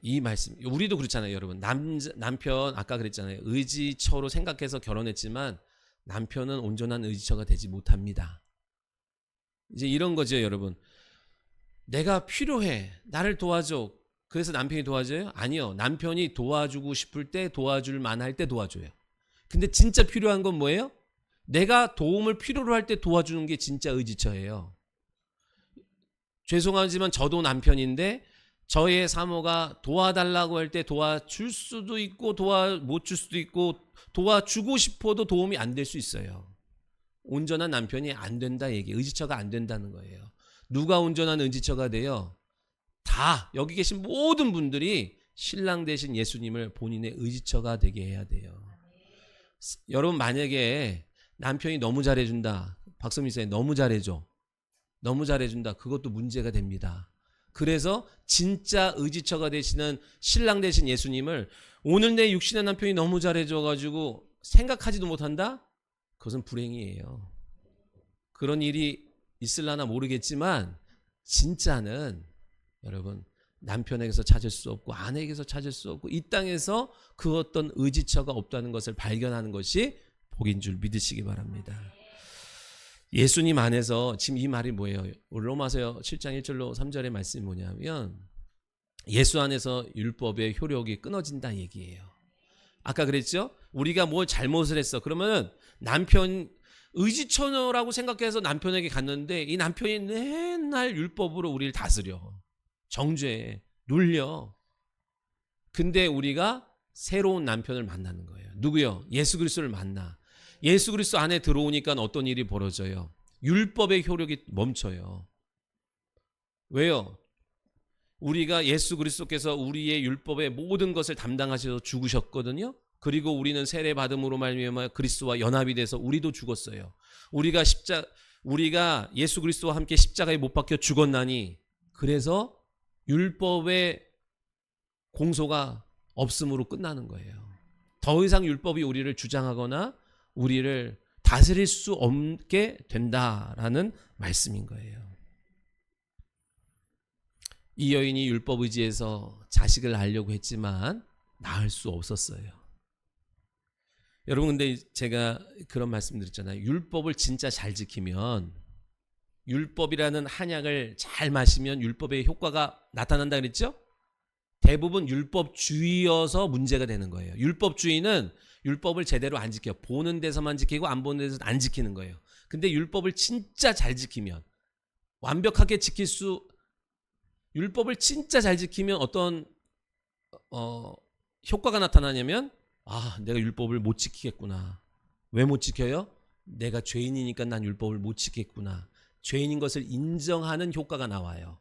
이 말씀, 우리도 그렇잖아요, 여러분. 남편 아까 그랬잖아요. 의지처로 생각해서 결혼했지만 남편은 온전한 의지처가 되지 못합니다. 이제 이런 거죠, 여러분. 내가 필요해. 나를 도와줘. 그래서 남편이 도와줘요? 아니요. 남편이 도와주고 싶을 때 도와줄 만할 때 도와줘요. 근데 진짜 필요한 건 뭐예요? 내가 도움을 필요로 할 때 도와주는 게 진짜 의지처예요. 죄송하지만 저도 남편인데 저의 사모가 도와달라고 할 때 도와줄 수도 있고 못 줄 수도 있고 도와주고 싶어도 도움이 안 될 수 있어요. 온전한 남편이 안 된다 얘기, 의지처가 안 된다는 거예요. 누가 온전한 의지처가 돼요? 다 여기 계신 모든 분들이 신랑 되신 예수님을 본인의 의지처가 되게 해야 돼요. 여러분 만약에 남편이 너무 잘해준다, 박선미 선생님 너무 잘해줘, 너무 잘해준다, 그것도 문제가 됩니다. 그래서 진짜 의지처가 되시는 신랑 되신 예수님을 오늘 내 육신의 남편이 너무 잘해줘가지고 생각하지도 못한다? 그것은 불행이에요. 그런 일이 있을라나 모르겠지만 진짜는 여러분 남편에게서 찾을 수 없고 아내에게서 찾을 수 없고 이 땅에서 그 어떤 의지처가 없다는 것을 발견하는 것이 복인 줄 믿으시기 바랍니다. 예수님 안에서 지금 이 말이 뭐예요? 로마서 7장 1절로 3절의 말씀이 뭐냐면 예수 안에서 율법의 효력이 끊어진다 얘기예요. 아까 그랬죠? 우리가 뭘 잘못을 했어. 그러면 남편 의지처라고 생각해서 남편에게 갔는데 이 남편이 맨날 율법으로 우리를 다스려. 정죄해. 눌려. 근데 우리가 새로운 남편을 만나는 거예요. 누구요? 예수 그리스도를 만나. 예수 그리스도 안에 들어오니까 어떤 일이 벌어져요? 율법의 효력이 멈춰요. 왜요? 우리가 예수 그리스도께서 우리의 율법의 모든 것을 담당하셔서 죽으셨거든요. 그리고 우리는 세례 받음으로 말미암아 그리스도와 연합이 돼서 우리도 죽었어요. 우리가 예수 그리스도와 함께 십자가에 못 박혀 죽었나니 그래서 율법의 공소가 없음으로 끝나는 거예요. 더 이상 율법이 우리를 주장하거나 우리를 다스릴 수 없게 된다라는 말씀인 거예요. 이 여인이 율법 의지에서 자식을 낳으려고 했지만 낳을 수 없었어요. 여러분 근데 제가 그런 말씀 드렸잖아요. 율법을 진짜 잘 지키면 율법이라는 한약을 잘 마시면 율법의 효과가 나타난다 그랬죠? 대부분 율법주의여서 문제가 되는 거예요. 율법주의는 율법을 제대로 안 지켜. 보는 데서만 지키고 안 보는 데서 안 지키는 거예요. 근데 율법을 진짜 잘 지키면 완벽하게 율법을 진짜 잘 지키면 어떤 효과가 나타나냐면 내가 율법을 못 지키겠구나. 왜 못 지켜요? 내가 죄인이니까 난 율법을 못 지키겠구나. 죄인인 것을 인정하는 효과가 나와요.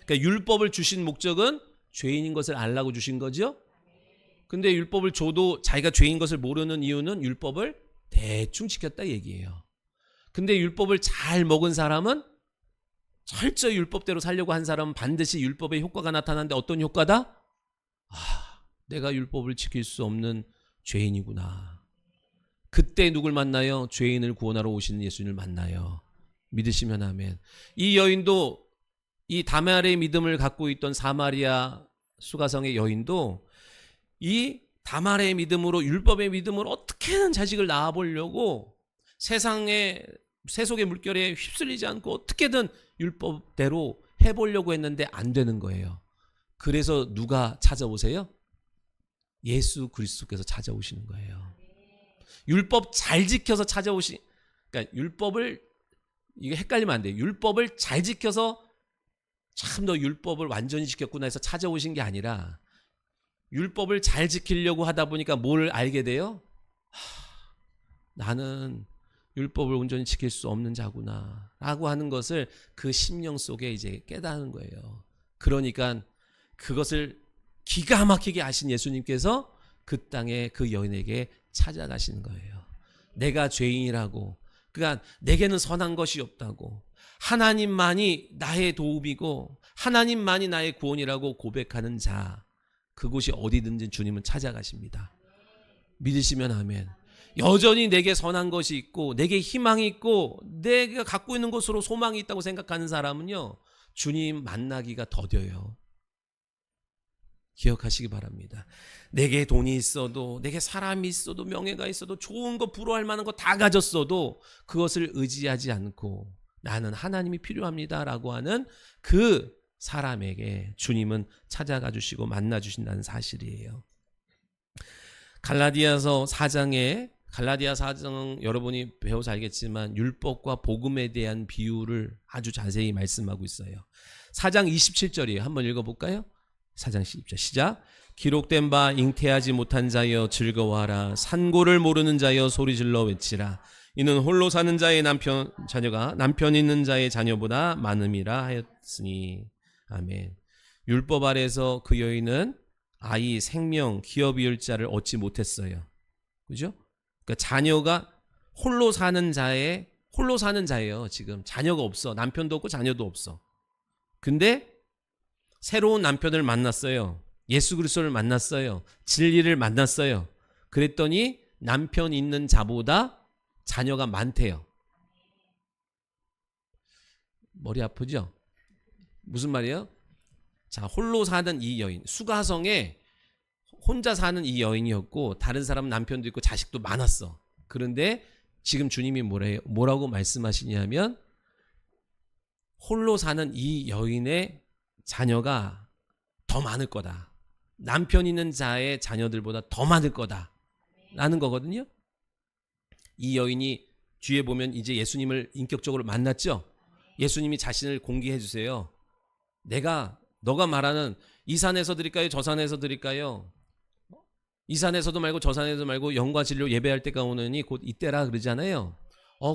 그러니까 율법을 주신 목적은 죄인인 것을 알라고 주신 거죠. 근데 율법을 줘도 자기가 죄인 것을 모르는 이유는 율법을 대충 지켰다 얘기예요. 근데 율법을 잘 먹은 사람은 철저히 율법대로 살려고 한 사람은 반드시 율법의 효과가 나타나는데 어떤 효과다? 내가 율법을 지킬 수 없는 죄인이구나. 그때 누굴 만나요? 죄인을 구원하러 오시는 예수님을 만나요. 믿으시면 아멘. 이 여인도 이 다말의 믿음을 갖고 있던 사마리아 수가성의 여인도 이 다말의 믿음으로, 율법의 믿음으로 어떻게든 자식을 낳아보려고 세상의 세속의 물결에 휩쓸리지 않고 어떻게든 율법대로 해보려고 했는데 안 되는 거예요. 그래서 누가 찾아오세요? 예수 그리스도께서 찾아오시는 거예요. 율법 잘 지켜서 그러니까 율법을, 이게 헷갈리면 안 돼요. 율법을 잘 지켜서 참 너 율법을 완전히 지켰구나 해서 찾아오신 게 아니라, 율법을 잘 지키려고 하다 보니까 뭘 알게 돼요? 나는 율법을 온전히 지킬 수 없는 자구나 라고 하는 것을 그 심령 속에 이제 깨닫는 거예요. 그러니까 그것을 기가 막히게 아신 예수님께서 그 땅에 그 여인에게 찾아가시는 거예요. 내가 죄인이라고, 그러니까 내게는 선한 것이 없다고, 하나님만이 나의 도움이고 하나님만이 나의 구원이라고 고백하는 자, 그곳이 어디든지 주님은 찾아가십니다. 믿으시면 아멘. 여전히 내게 선한 것이 있고 내게 희망이 있고 내가 갖고 있는 것으로 소망이 있다고 생각하는 사람은요, 주님 만나기가 더뎌요. 기억하시기 바랍니다. 내게 돈이 있어도, 내게 사람이 있어도, 명예가 있어도, 좋은 거 부러워할 만한 거 다 가졌어도 그것을 의지하지 않고 나는 하나님이 필요합니다 라고 하는 그 사람에게 주님은 찾아가 주시고 만나 주신다는 사실이에요. 갈라디아 4장 여러분이 배워서 알겠지만 율법과 복음에 대한 비유를 아주 자세히 말씀하고 있어요. 4장 27절이에요. 한번 읽어볼까요? 4장 10절 시작. 기록된 바 잉태하지 못한 자여 즐거워하라. 산고를 모르는 자여 소리질러 외치라. 이는 홀로 사는 자의 자녀가 남편 있는 자의 자녀보다 많음이라 하였으니. 아멘. 율법 아래서 그 여인은 아이, 생명, 기업 이을 자를 얻지 못했어요. 그죠? 그러니까 자녀가 홀로 사는 자예요. 지금 자녀가 없어. 남편도 없고 자녀도 없어. 근데 새로운 남편을 만났어요. 예수 그리스도를 만났어요. 진리를 만났어요. 그랬더니 남편 있는 자보다 자녀가 많대요. 머리 아프죠? 무슨 말이에요? 자, 홀로 사는 이 여인, 수가성에 혼자 사는 이 여인이었고 다른 사람은 남편도 있고 자식도 많았어. 그런데 지금 주님이 뭐라고 말씀하시냐면, 홀로 사는 이 여인의 자녀가 더 많을 거다. 남편 있는 자의 자녀들보다 더 많을 거다 라는 거거든요. 이 여인이 뒤에 보면 이제 예수님을 인격적으로 만났죠. 예수님이 자신을 공개해 주세요. 너가 말하는 이 산에서 드릴까요? 저 산에서 드릴까요? 이 산에서도 말고 저 산에서도 말고 영과 진리로 예배할 때가 오느니 곧 이때라 그러잖아요.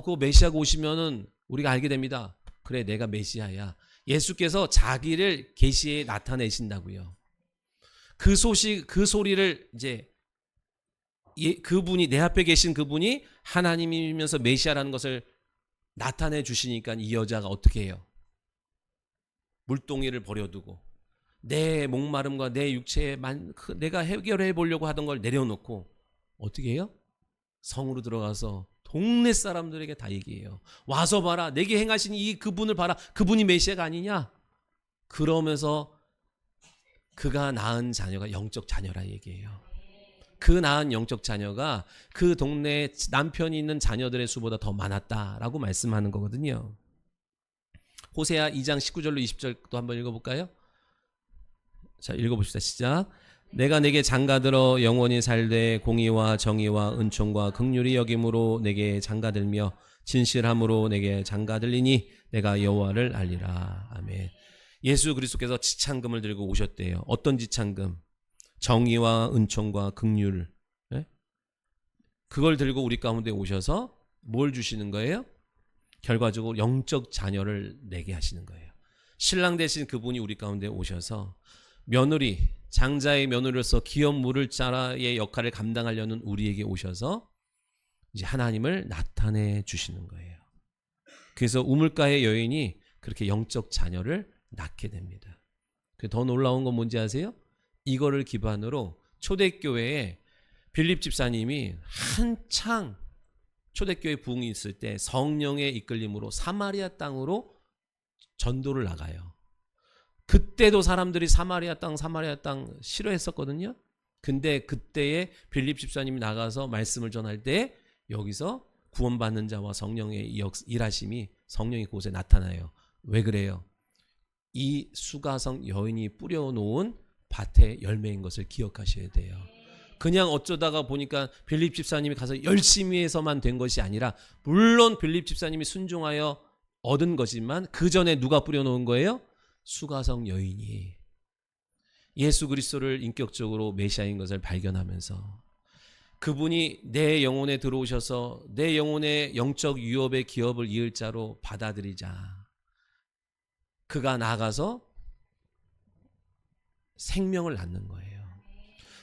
그 메시아가 오시면은 우리가 알게 됩니다. 그래, 내가 메시아야. 예수께서 자기를 계시에 나타내신다고요. 그 소리를 이제 그분이, 내 앞에 계신 그분이 하나님이면서 메시아라는 것을 나타내 주시니까 이 여자가 어떻게 해요? 물동이를 버려두고 내 목마름과 내 육체에 내가 해결해 보려고 하던 걸 내려놓고 어떻게 해요? 성으로 들어가서 동네 사람들에게 다 얘기해요. 와서 봐라, 내게 행하신 그분을 봐라, 그분이 메시아가 아니냐? 그러면서 그가 낳은 자녀가 영적 자녀라 얘기해요. 그 낳은 영적 자녀가 그 동네에 남편이 있는 자녀들의 수보다 더 많았다라고 말씀하는 거거든요. 호세아 2장 19절로 20절도 한번 읽어볼까요? 자, 읽어봅시다. 시작. 내가 내게 장가들어 영원히 살되 공의와 정의와 은총과 긍휼이 여김으로 내게 장가들며 진실함으로 내게 장가들리니 내가 여호와를 알리라. 아멘. 예수 그리스도께서 지창금을 들고 오셨대요. 어떤 지창금? 정의와 은총과 긍휼. 네? 그걸 들고 우리 가운데 오셔서 뭘 주시는 거예요? 결과적으로 영적 자녀를 내게 하시는 거예요. 신랑 되신 그분이 우리 가운데 오셔서 장자의 며느리로서 기업 물을 자라의 역할을 감당하려는 우리에게 오셔서 이제 하나님을 나타내 주시는 거예요. 그래서 우물가의 여인이 그렇게 영적 자녀를 낳게 됩니다. 더 놀라운 건 뭔지 아세요? 이거를 기반으로 초대교회에 빌립 집사님이 한창 초대교회 부흥이 있을 때 성령의 이끌림으로 사마리아 땅으로 전도를 나가요. 그때도 사람들이 사마리아 땅 싫어했었거든요. 근데 그때에 빌립 집사님이 나가서 말씀을 전할 때 여기서 구원받는 자와 성령의 일하심이 성령이 그곳에 나타나요. 왜 그래요? 이 수가성 여인이 뿌려놓은 밭의 열매인 것을 기억하셔야 돼요. 그냥 어쩌다가 보니까 빌립 집사님이 가서 열심히 해서만 된 것이 아니라, 물론 빌립 집사님이 순종하여 얻은 거지만 그 전에 누가 뿌려놓은 거예요? 수가성 여인이 예수 그리스도를 인격적으로 메시아인 것을 발견하면서 그분이 내 영혼에 들어오셔서 내 영혼의 영적 유업의 기업을 이을 자로 받아들이자. 그가 나가서 생명을 낳는 거예요.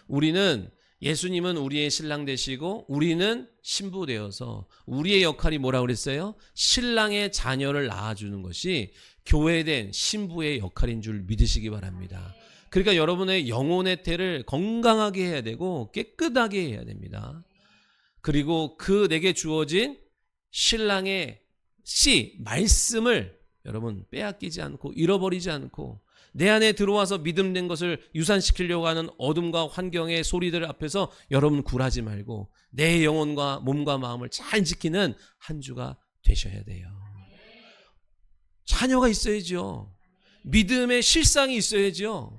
우리는, 예수님은 우리의 신랑 되시고 우리는 신부 되어서 우리의 역할이 뭐라고 그랬어요? 신랑의 자녀를 낳아주는 것이 교회된 신부의 역할인 줄 믿으시기 바랍니다. 그러니까 여러분의 영혼의 태를 건강하게 해야 되고 깨끗하게 해야 됩니다. 그리고 그 내게 주어진 신랑의 씨, 말씀을 여러분 빼앗기지 않고 잃어버리지 않고, 내 안에 들어와서 믿음된 것을 유산시키려고 하는 어둠과 환경의 소리들 앞에서 여러분 굴하지 말고 내 영혼과 몸과 마음을 잘 지키는 한 주가 되셔야 돼요. 자녀가 있어야죠. 믿음의 실상이 있어야죠.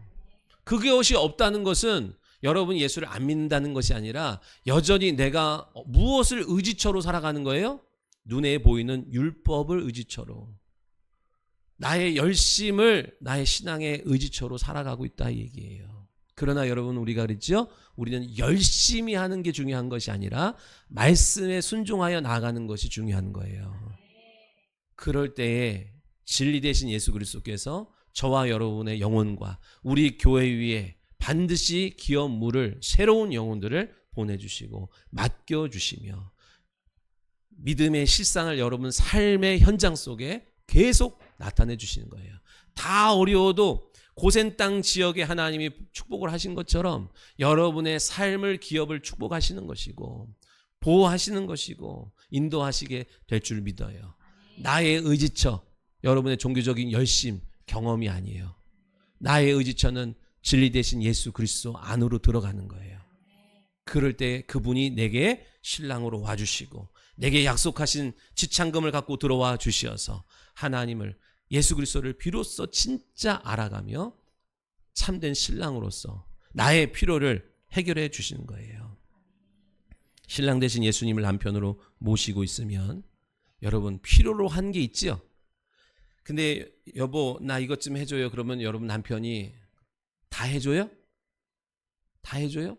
그것이 없다는 것은 여러분이 예수를 안 믿는다는 것이 아니라 여전히 내가 무엇을 의지처로 살아가는 거예요? 눈에 보이는 율법을 의지처로, 나의 열심을 나의 신앙의 의지처로 살아가고 있다 이 얘기예요. 그러나 여러분, 우리가 그랬죠? 우리는 열심히 하는 게 중요한 것이 아니라 말씀에 순종하여 나아가는 것이 중요한 거예요. 그럴 때에 진리 되신 예수 그리스도께서 저와 여러분의 영혼과 우리 교회 위에 반드시 기업 물을 새로운 영혼들을 보내주시고 맡겨주시며 믿음의 실상을 여러분 삶의 현장 속에 계속 나타내 주시는 거예요. 다 어려워도 고센 땅 지역에 하나님이 축복을 하신 것처럼 여러분의 삶을, 기업을 축복하시는 것이고 보호하시는 것이고 인도하시게 될 줄 믿어요. 나의 의지처, 여러분의 종교적인 열심, 경험이 아니에요. 나의 의지처는 진리 되신 예수 그리스도 안으로 들어가는 거예요. 그럴 때 그분이 내게 신랑으로 와주시고 내게 약속하신 지창금을 갖고 들어와 주시어서 하나님을, 예수 그리스도를 비로소 진짜 알아가며 참된 신랑으로서 나의 필요를 해결해 주시는 거예요. 신랑 되신 예수님을 남편으로 모시고 있으면 여러분 필요로 한 게 있죠. 근데 여보 나 이것 좀 해줘요. 그러면 여러분 남편이 다 해줘요? 다 해줘요?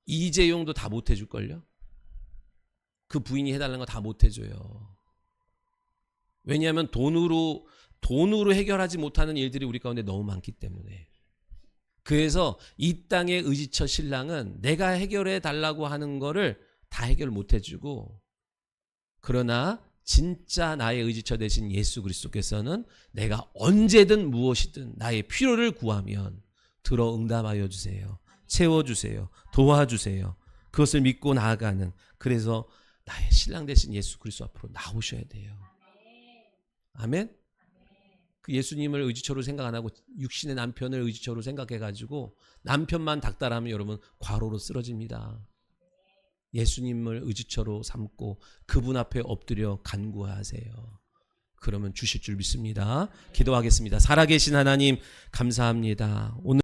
이재용도 다 못 해줄걸요? 그 부인이 해달라는 거 다 못 해줘요. 왜냐하면 돈으로 해결하지 못하는 일들이 우리 가운데 너무 많기 때문에. 그래서 이 땅의 의지처 신랑은 내가 해결해 달라고 하는 거를 다 해결 못 해주고, 그러나 진짜 나의 의지처 되신 예수 그리스도께서는 내가 언제든 무엇이든 나의 필요를 구하면 들어 응답하여 주세요. 채워주세요. 도와주세요. 그것을 믿고 나아가는, 그래서 나의 신랑 되신 예수 그리스도 앞으로 나오셔야 돼요. 아멘. 그 예수님을 의지처로 생각 안 하고 육신의 남편을 의지처로 생각해가지고 남편만 닥달하면 여러분 과로로 쓰러집니다. 예수님을 의지처로 삼고 그분 앞에 엎드려 간구하세요. 그러면 주실 줄 믿습니다. 기도하겠습니다. 살아계신 하나님 감사합니다. 오늘